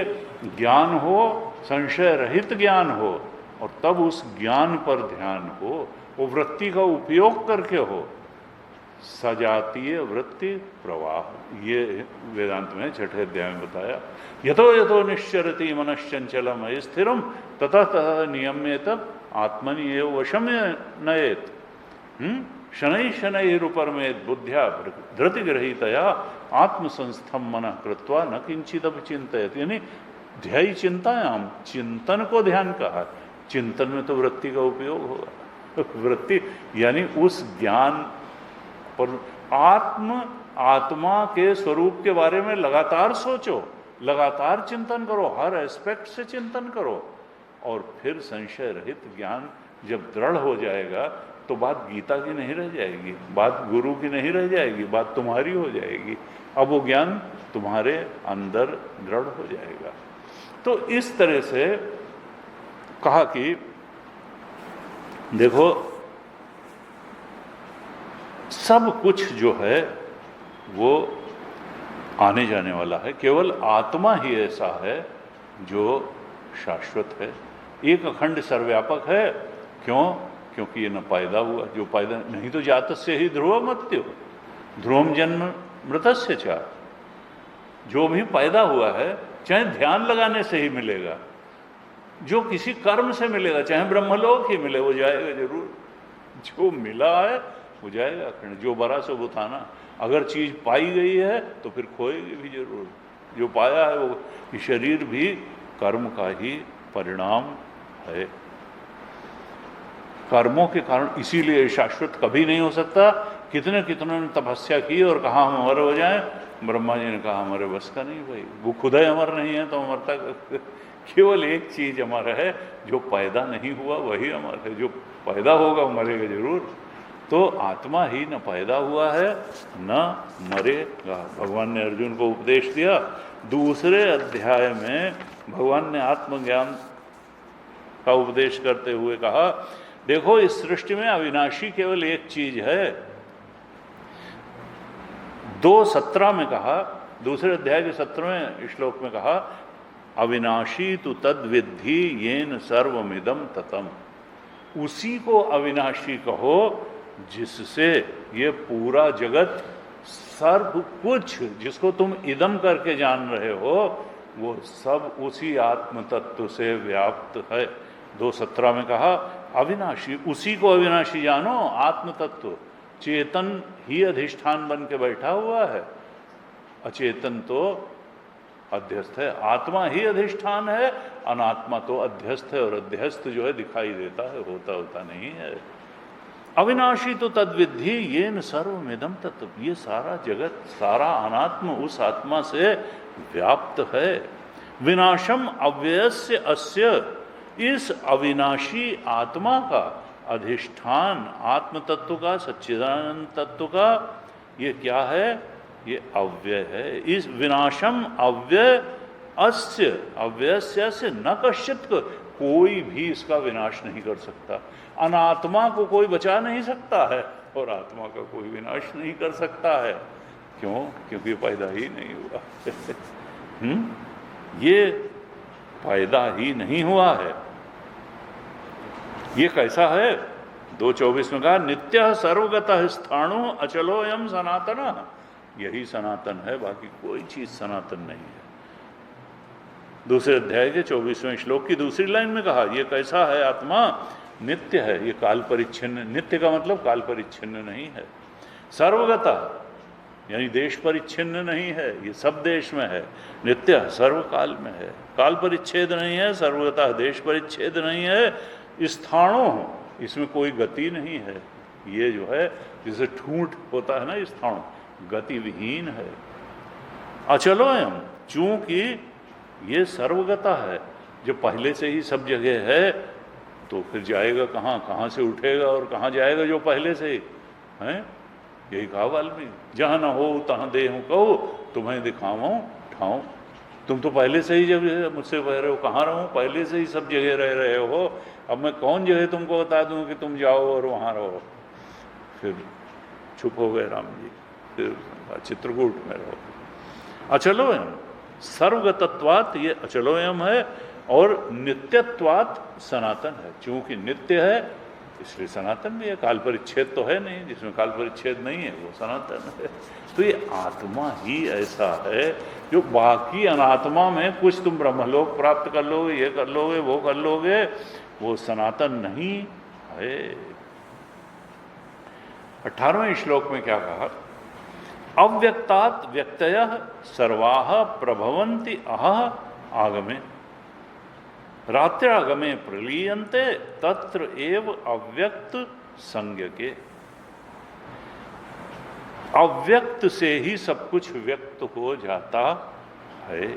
ज्ञान हो, संशय रहित ज्ञान हो, और तब उस ज्ञान पर ध्यान हो, वो वृत्ति का उपयोग करके हो। सजातीय वृत्ति प्रवाह, ये वेदांत में 6ठे अध्याय में बताया। यतो यतो निश्चरति मनश्चंचलम स्थिरम ततः ततः नियम्येत आत्मनि एव वशम नयेत। शनै शनैरुपरमेत बुद्ध्या धृतिगृहीतया आत्मसंस्थम मनः कृत्वा न किंचिदपि चिंतयेत। यानी ध्यायी चिंतायाम, चिंतन को ध्यान कहा। चिंतन में तो वृत्ति का उपयोग होगा। वृत्ति यानी उस ज्ञान पर आत्मा के स्वरूप के बारे में लगातार सोचो। लगातार चिंतन करो, हर एस्पेक्ट से चिंतन करो, और फिर संशय रहित ज्ञान जब दृढ़ हो जाएगा तो बात गीता की नहीं रह जाएगी, बात गुरु की नहीं रह जाएगी, बात तुम्हारी हो जाएगी। अब वो ज्ञान तुम्हारे अंदर दृढ़ हो जाएगा। तो इस तरह से कहा कि देखो सब कुछ जो है वो आने जाने वाला है, केवल आत्मा ही ऐसा है जो शाश्वत है, एक अखंड सर्वव्यापक है। क्यों? क्योंकि ये न पैदा हुआ, जो पैदा नहीं तो जातस्य ही ध्रुव मृत्यु, ध्रुवम जन्म मृतस्य च, जो भी पैदा हुआ है चाहे ध्यान लगाने से ही मिलेगा, जो किसी कर्म से मिलेगा, चाहे ब्रह्मलोक ही मिले, वो जाएगा जरूर। जो मिला है वो जाएगा, जो बरा सो बुताना। अगर चीज पाई गई है तो फिर खोएगी भी जरूर। जो पाया है वो, ये शरीर भी कर्म का ही परिणाम है, कर्मों के कारण, इसीलिए शाश्वत कभी नहीं हो सकता। कितने कितनों ने तपस्या की और कहा हम अमर हो जाएं, ब्रह्मा जी ने कहा हमारे बस का नहीं भाई, वो खुद ही अमर नहीं है तो अमरता केवल एक चीज अमर है, जो पैदा नहीं हुआ वही अमर है, जो पैदा होगा वो मरेगा जरूर। तो आत्मा ही न पैदा हुआ है न मरेगा। भगवान ने अर्जुन को उपदेश दिया। दूसरे अध्याय में भगवान ने आत्मज्ञान का उपदेश करते हुए कहा, देखो इस सृष्टि में अविनाशी केवल एक चीज है। 2:17 में कहा, दूसरे अध्याय के 17वें श्लोक में कहा, अविनाशी तु तद विद्धि येन सर्वमिदं ततम। उसी को अविनाशी कहो जिससे ये पूरा जगत, सर्व कुछ जिसको तुम इदम करके जान रहे हो, वो सब उसी आत्म तत्व से व्याप्त है। 2:17 में कहा अविनाशी, उसी को अविनाशी जानो, आत्म तत्व। चेतन ही अधिष्ठान बन के बैठा हुआ है, अचेतन तो अध्यस्त है। आत्मा ही अधिष्ठान है, अनात्मा तो अध्यस्त है, और अध्यस्त जो है दिखाई देता है, होता नहीं है। अविनाशी तो तद्विद्धि येन सर्वमिदं तत्व, ये सारा जगत, सारा अनात्म उस आत्मा से व्याप्त है। विनाशम अव्ययस्य अस्य, इस अविनाशी आत्मा का अधिष्ठान आत्म तत्व का, सच्चिदानंद तत्व का, ये क्या है? ये अव्यय है। इस विनाशम अव्यय अस्य, अव्ययस्य से न कश्चित, कोई भी इसका विनाश नहीं कर सकता। अनात्मा को कोई बचा नहीं सकता है और आत्मा का कोई विनाश नहीं कर सकता है। क्यों? क्योंकि पैदा ही नहीं हुआ ये पैदा ही नहीं हुआ है। ये कैसा है? 2:24 में कहा, नित्य सर्वगतः स्थाणु अचलो यम सनातन। यही सनातन है, बाकी कोई चीज सनातन नहीं है। दूसरे अध्याय के 24वें श्लोक की दूसरी लाइन में कहा, ये कैसा है? आत्मा नित्य है, ये काल परिच्छिन्न। नित्य का मतलब काल परिच्छिन्न नहीं है। सर्वगता यानी देश परिच्छिन्न नहीं है, ये सब देश में है। नित्य सर्वकाल में है, काल परिच्छेद नहीं है। सर्वगता देश परिच्छेद नहीं है। स्थाणु, इसमें कोई गति नहीं है। ये जो है जिसे ठूंठ होता है ना, स्थाणु गति विहीन है। अचलोयम, चूंकि ये सर्वगता है, जो पहले से ही सब जगह है, तो फिर जाएगा कहाँ? कहाँ से उठेगा और कहाँ जाएगा जो पहले से ही है? यही कहा वाल्मीकि, जहाँ न हो तहाँ देहूँ कहो, तुम्हें दिखाऊँ ठाऊँ। तुम तो पहले से ही जब मुझसे कह रहे हो कहाँ रहूँ, पहले से ही सब जगह रह रहे हो। अब मैं कौन जगह तुमको बता दूँ कि तुम जाओ और वहाँ रहो? फिर चुप हो गए राम जी, फिर चित्रकूट में रहो। अचलोयम, सर्वगतत्वात् ये अचलोयम है, और नित्यत्वात् सनातन है। चूंकि नित्य है इसलिए सनातन भी है। काल परिच्छेद तो है नहीं, जिसमें काल परिच्छेद नहीं है वो सनातन है। तो ये आत्मा ही ऐसा है जो बाकी अनात्मा में कुछ तुम ब्रह्मलोक प्राप्त कर लोगे, ये कर लोगे, वो कर लोगे, वो सनातन नहीं है। 18वें श्लोक में क्या कहा? अव्यक्तात् व्यक्तयः सर्वाः प्रभवन्ति अहः आगमे, रात्र्यागमे प्रलीयन्ते तत्र एव अव्यक्त संज्ञके। अव्यक्त से ही सब कुछ व्यक्त हो जाता है।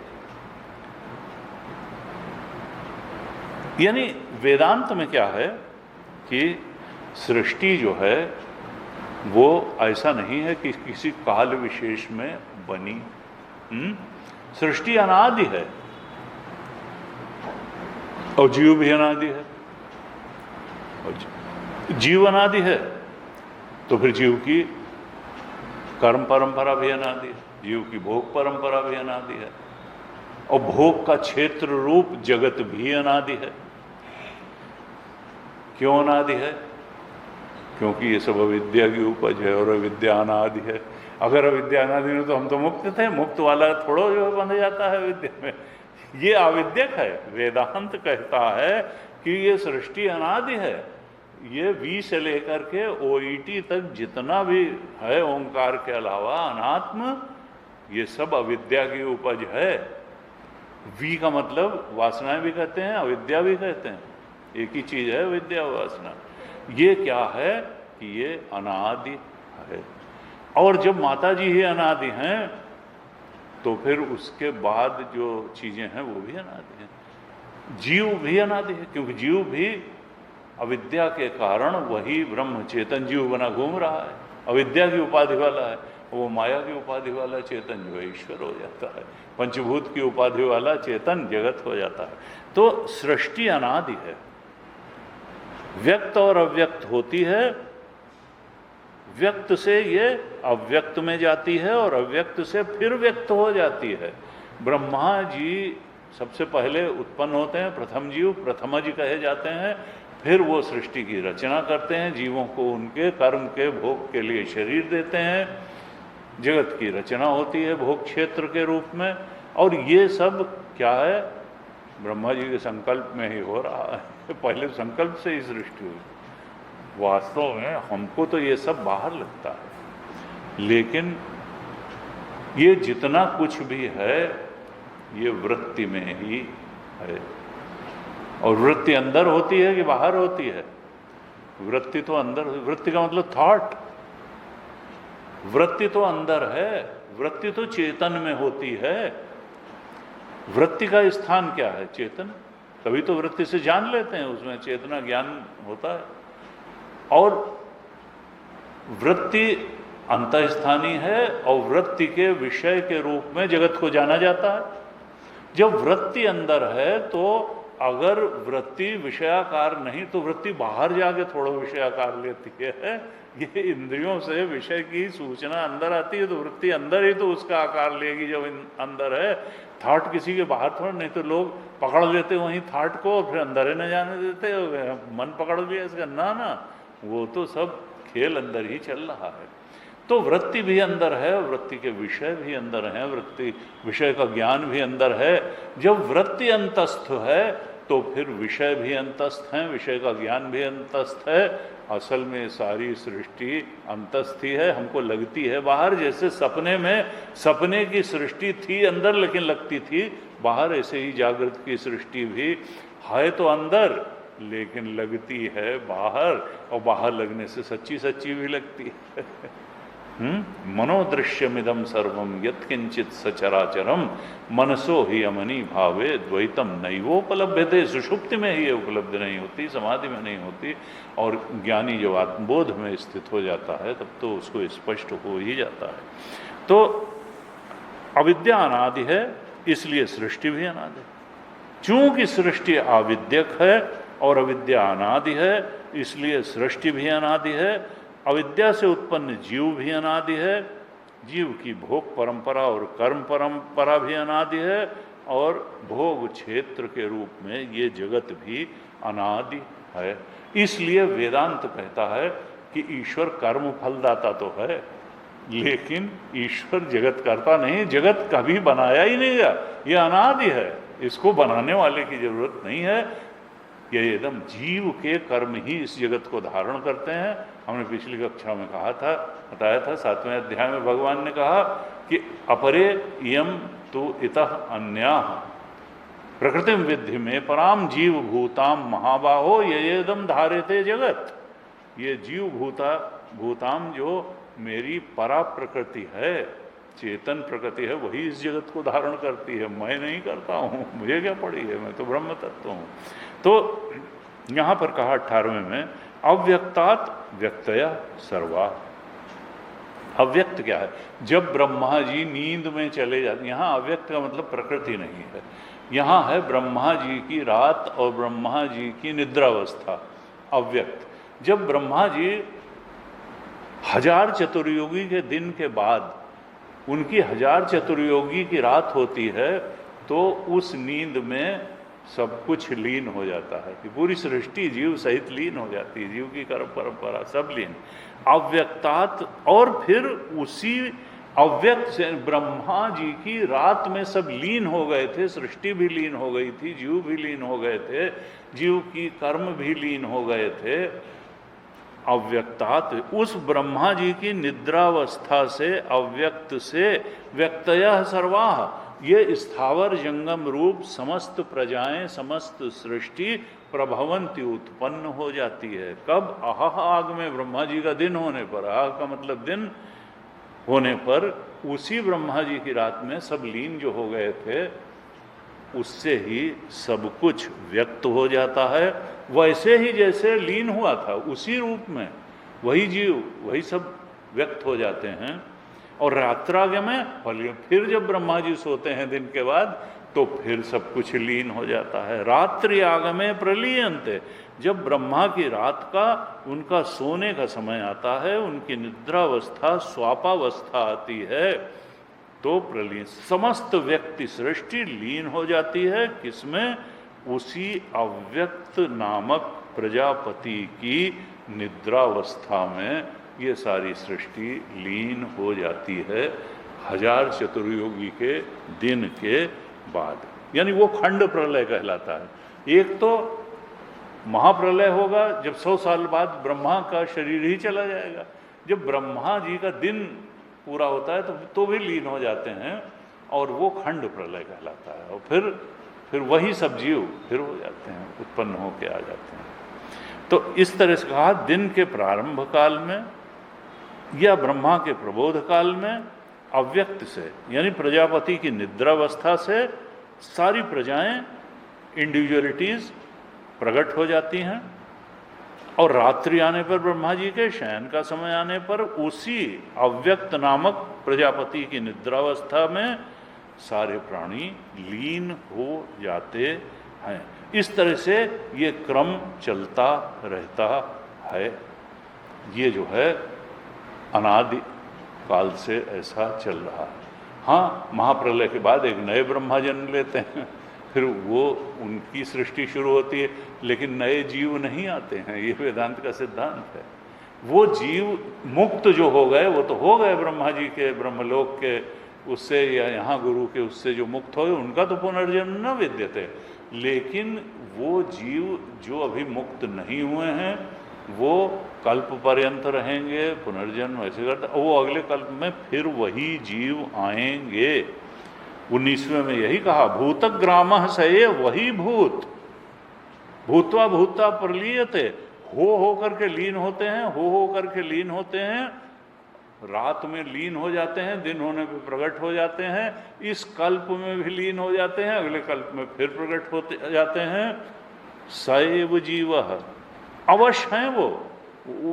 यानी वेदांत में क्या है कि सृष्टि जो है वो ऐसा नहीं है कि किसी काल विशेष में बनी। सृष्टि अनादि है और जीव भी अनादि है। और जीव अनादि है तो फिर जीव की कर्म परंपरा भी अनादि है, जीव की भोग परंपरा भी अनादि है, और भोग का क्षेत्र रूप जगत भी अनादि है। क्यों अनादि है? क्योंकि ये सब अविद्या की उपज है और अविद्या अनादि है। अगर अविद्या अनादि में तो हम तो मुक्त थे, मुक्त वाला थोड़ा जो बंध जाता है विद्या में। ये अविद्यक है। वेदांत कहता है कि ये सृष्टि अनादि है। ये वी से लेकर के ओईटी तक जितना भी है ओंकार के अलावा अनात्म, ये सब अविद्या की उपज है। वी का मतलब वासनाएं भी कहते हैं, अविद्या भी कहते हैं, एक ही चीज है विद्या वासना। ये क्या है कि ये अनादि है। और जब माता जी ही अनादि हैं तो फिर उसके बाद जो चीजें हैं वो भी अनादि हैं। जीव भी अनादि है, क्योंकि जीव भी अविद्या के कारण वही ब्रह्म चेतन जीव बना घूम रहा है। अविद्या की उपाधि वाला है, वो माया की उपाधि वाला चेतन जो है ईश्वर हो जाता है। पंचभूत की उपाधि वाला चेतन जगत हो जाता है। तो सृष्टि अनादि है, व्यक्त और अव्यक्त होती है, व्यक्त से ये अव्यक्त में जाती है और अव्यक्त से फिर व्यक्त हो जाती है। ब्रह्मा जी सबसे पहले उत्पन्न होते हैं, प्रथम जीव प्रथमज कहे जाते हैं। फिर वो सृष्टि की रचना करते हैं, जीवों को उनके कर्म के भोग के लिए शरीर देते हैं, जगत की रचना होती है भोग क्षेत्र के रूप में। और ये सब क्या है? ब्रह्मा जी के संकल्प में ही हो रहा है। पहले संकल्प से ही सृष्टि हुई। वास्तव में हमको तो ये सब बाहर लगता है, लेकिन ये जितना कुछ भी है ये वृत्ति में ही है। और वृत्ति अंदर होती है कि बाहर होती है? वृत्ति तो अंदर, वृत्ति का मतलब थॉट। वृत्ति तो अंदर है, वृत्ति तो चेतन में होती है। वृत्ति का स्थान क्या है? चेतन। तभी तो वृत्ति से जान लेते हैं, उसमें चेतना ज्ञान होता है। और वृत्ति अंतःस्थानी है और वृत्ति के विषय के रूप में जगत को जाना जाता है। जब वृत्ति अंदर है तो अगर वृत्ति विषयाकार नहीं तो वृत्ति बाहर जाके थोड़ा विषयाकार लेती है। ये इंद्रियों से विषय की सूचना अंदर आती है तो वृत्ति अंदर ही तो उसका आकार लेगी जब अंदर है। थॉट किसी के बाहर थोड़ा, नहीं तो लोग पकड़ लेते वहीं थॉट को और फिर अंदर ही न जाने देते, मन पकड़ लिया इसका। ना ना, वो तो सब खेल अंदर ही चल रहा है। तो वृत्ति भी अंदर है, वृत्ति के विषय भी अंदर हैं, वृत्ति विषय का ज्ञान भी अंदर है। जब वृत्ति अंतस्थ है तो फिर विषय भी अंतस्थ हैं, विषय का ज्ञान भी अंतस्थ है। असल में सारी सृष्टि अंतस्थ ही है, हमको लगती है बाहर। जैसे सपने में, सपने की सृष्टि थी अंदर लेकिन लगती थी बाहर, ऐसे ही जागृत की सृष्टि भी है तो अंदर लेकिन लगती है बाहर, और बाहर लगने से सच्ची सच्ची भी लगती है। मनोदृश्यमिदम सर्वम यत्किंचित सचराचरम मनसो ही अमनी भावे द्वैतम नैवोपलभ्यते। सुषुप्ति में ही ये उपलब्ध नहीं होती, समाधि में नहीं होती। और ज्ञानी जब आत्मबोध में स्थित हो जाता है तब तो उसको स्पष्ट हो ही जाता है। तो अविद्या अनादि है, इसलिए सृष्टि भी अनादि है। चूंकि सृष्टि आविद्यक है और अविद्या अनादि है, इसलिए सृष्टि भी अनादि है। अविद्या से उत्पन्न जीव भी अनादि है, जीव की भोग परंपरा और कर्म परंपरा भी अनादि है, और भोग क्षेत्र के रूप में ये जगत भी अनादि है। इसलिए वेदांत कहता है कि ईश्वर कर्म फलदाता तो है, लेकिन ईश्वर जगत करता नहीं, जगत कभी बनाया ही नहीं गया, ये अनादि है, इसको बनाने वाले की जरूरत नहीं है। ये एकदम जीव के कर्म ही इस जगत को धारण करते हैं। हमने पिछली कक्षा में कहा था, बताया था, 7वें अध्याय में भगवान ने कहा कि अपरे इयम तु इतः अन्याः प्रकृतिम विद्धि में पराम जीव भूताम महाबाहो येदम धारेते जगत। ये जीव भूताम जो मेरी परा प्रकृति है, चेतन प्रकृति है वही इस जगत को धारण करती है, मैं नहीं करता हूँ, मुझे क्या पड़ी है, मैं तो ब्रह्म तत्व हूँ। तो यहाँ पर कहा 18वें में, अव्यक्तात् व्यक्तया सर्वा। अव्यक्त क्या है? जब ब्रह्मा जी नींद में चले जाते, यहाँ अव्यक्त का मतलब प्रकृति नहीं है, यहाँ है ब्रह्मा जी की रात और ब्रह्मा जी की निद्रावस्था अव्यक्त। जब ब्रह्मा जी 1000 चतुर्युगी के दिन के बाद उनकी 1000 चतुर्युगी की रात होती है, तो उस नींद में सब कुछ लीन हो जाता है कि पूरी सृष्टि जीव सहित लीन हो जाती है, जीव की कर्म परंपरा सब लीन। अव्यक्तात्, और फिर उसी अव्यक्त से ब्रह्मा जी की रात में सब लीन हो गए थे, सृष्टि भी लीन हो गई थी, जीव भी लीन हो गए थे, जीव की कर्म भी लीन हो गए थे। अव्यक्तात्, उस ब्रह्मा जी की निद्रावस्था से, अव्यक्त से, व्यक्तयः सर्वाः, ये स्थावर जंगम रूप समस्त प्रजाएं, समस्त सृष्टि प्रभवंती, उत्पन्न हो जाती है। कब? अहह आग में, ब्रह्मा जी का दिन होने पर, आह का मतलब दिन होने पर, उसी ब्रह्मा जी की रात में सब लीन जो हो गए थे, उससे ही सब कुछ व्यक्त हो जाता है। वैसे ही जैसे लीन हुआ था उसी रूप में वही जीव, वही सब व्यक्त हो जाते हैं। और रात्राग्य में फिर जब ब्रह्मा जी सोते हैं दिन के बाद, तो फिर सब कुछ लीन हो जाता है। रात्रि आगमे प्रलीयन्ते, जब ब्रह्मा की रात का, उनका सोने का समय आता है, उनकी निद्रावस्था स्वापावस्था आती है, तो प्रलीन, समस्त व्यक्ति सृष्टि लीन हो जाती है। किसमें? उसी अव्यक्त नामक प्रजापति की निद्रावस्था में ये सारी सृष्टि लीन हो जाती है 1000 चतुर्युगी के दिन के बाद। यानी वो खंड प्रलय कहलाता है। एक तो महाप्रलय होगा जब 100 साल बाद ब्रह्मा का शरीर ही चला जाएगा। जब ब्रह्मा जी का दिन पूरा होता है तो भी लीन हो जाते हैं, और वो खंड प्रलय कहलाता है। और फिर वही सब जीव फिर हो जाते हैं, उत्पन्न होके आ जाते हैं। तो इस तरह से कहा, दिन के प्रारंभ काल में या ब्रह्मा के प्रबोध काल में अव्यक्त से, यानी प्रजापति की निद्रावस्था से सारी प्रजाएं, इंडिविजुअलिटीज प्रकट हो जाती हैं, और रात्रि आने पर, ब्रह्मा जी के शयन का समय आने पर, उसी अव्यक्त नामक प्रजापति की निद्रावस्था में सारे प्राणी लीन हो जाते हैं। इस तरह से ये क्रम चलता रहता है। ये जो है अनादि काल से ऐसा चल रहा है। हाँ, महाप्रलय के बाद एक नए ब्रह्मा जन्म लेते हैं, फिर वो उनकी सृष्टि शुरू होती है, लेकिन नए जीव नहीं आते हैं। ये वेदांत का सिद्धांत है। वो जीव मुक्त जो हो गए, वो तो हो गए ब्रह्मा जी के ब्रह्मलोक के उससे, या यहाँ गुरु के उससे जो मुक्त हो गए, उनका तो पुनर्जन्म न विद्यते। लेकिन वो जीव जो अभी मुक्त नहीं हुए हैं, वो कल्प पर्यंत रहेंगे, पुनर्जन्म ऐसे करते, वो अगले कल्प में फिर वही जीव आएंगे। 19वें में यही कहा, भूतग्रामः सये वही भूत, भूत्वा भूता प्रलीयते, हो करके लीन होते हैं, हो करके लीन होते हैं, रात में लीन हो जाते हैं, दिन होने पे प्रकट हो जाते हैं, इस कल्प में भी लीन हो जाते हैं, अगले कल्प में फिर प्रकट होते जाते हैं। सैव जीवः, अवश्य हैं वो,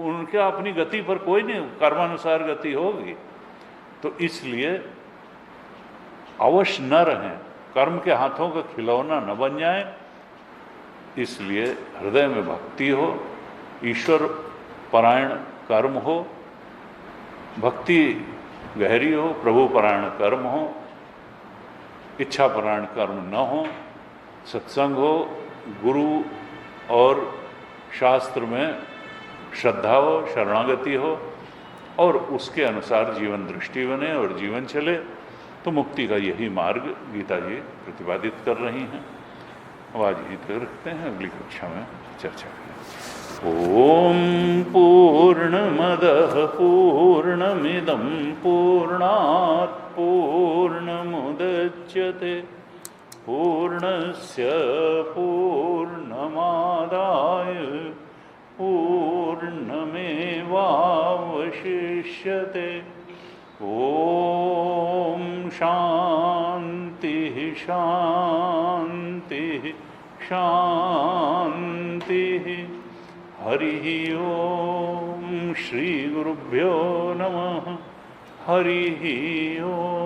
उनके अपनी गति पर कोई नहीं, कर्मानुसार गति होगी। तो इसलिए अवश्य न रहें, कर्म के हाथों का खिलौना न बन जाए। इसलिए हृदय में भक्ति हो, ईश्वर परायण कर्म हो, भक्ति गहरी हो, प्रभु परायण कर्म हो, इच्छा परायण कर्म न हो, सत्संग हो, गुरु और शास्त्र में श्रद्धा हो, शरणागति हो, और उसके अनुसार जीवन दृष्टि बने और जीवन चले, तो मुक्ति का यही मार्ग गीता जी प्रतिपादित कर रही हैं। अब आज यहीं तक रखते हैं, अगली कक्षा में चर्चा करें। ओम पूर्णमदः पूर्णमिदं पूर्णात् पूर्णमुदच्यते पूर्णस्य पूर्णमादाय पूर्णमेवावशिष्यते। ओम शांति शांति शांति। हरि ओम। श्री गुरुभ्यो नमः। हरि ओम।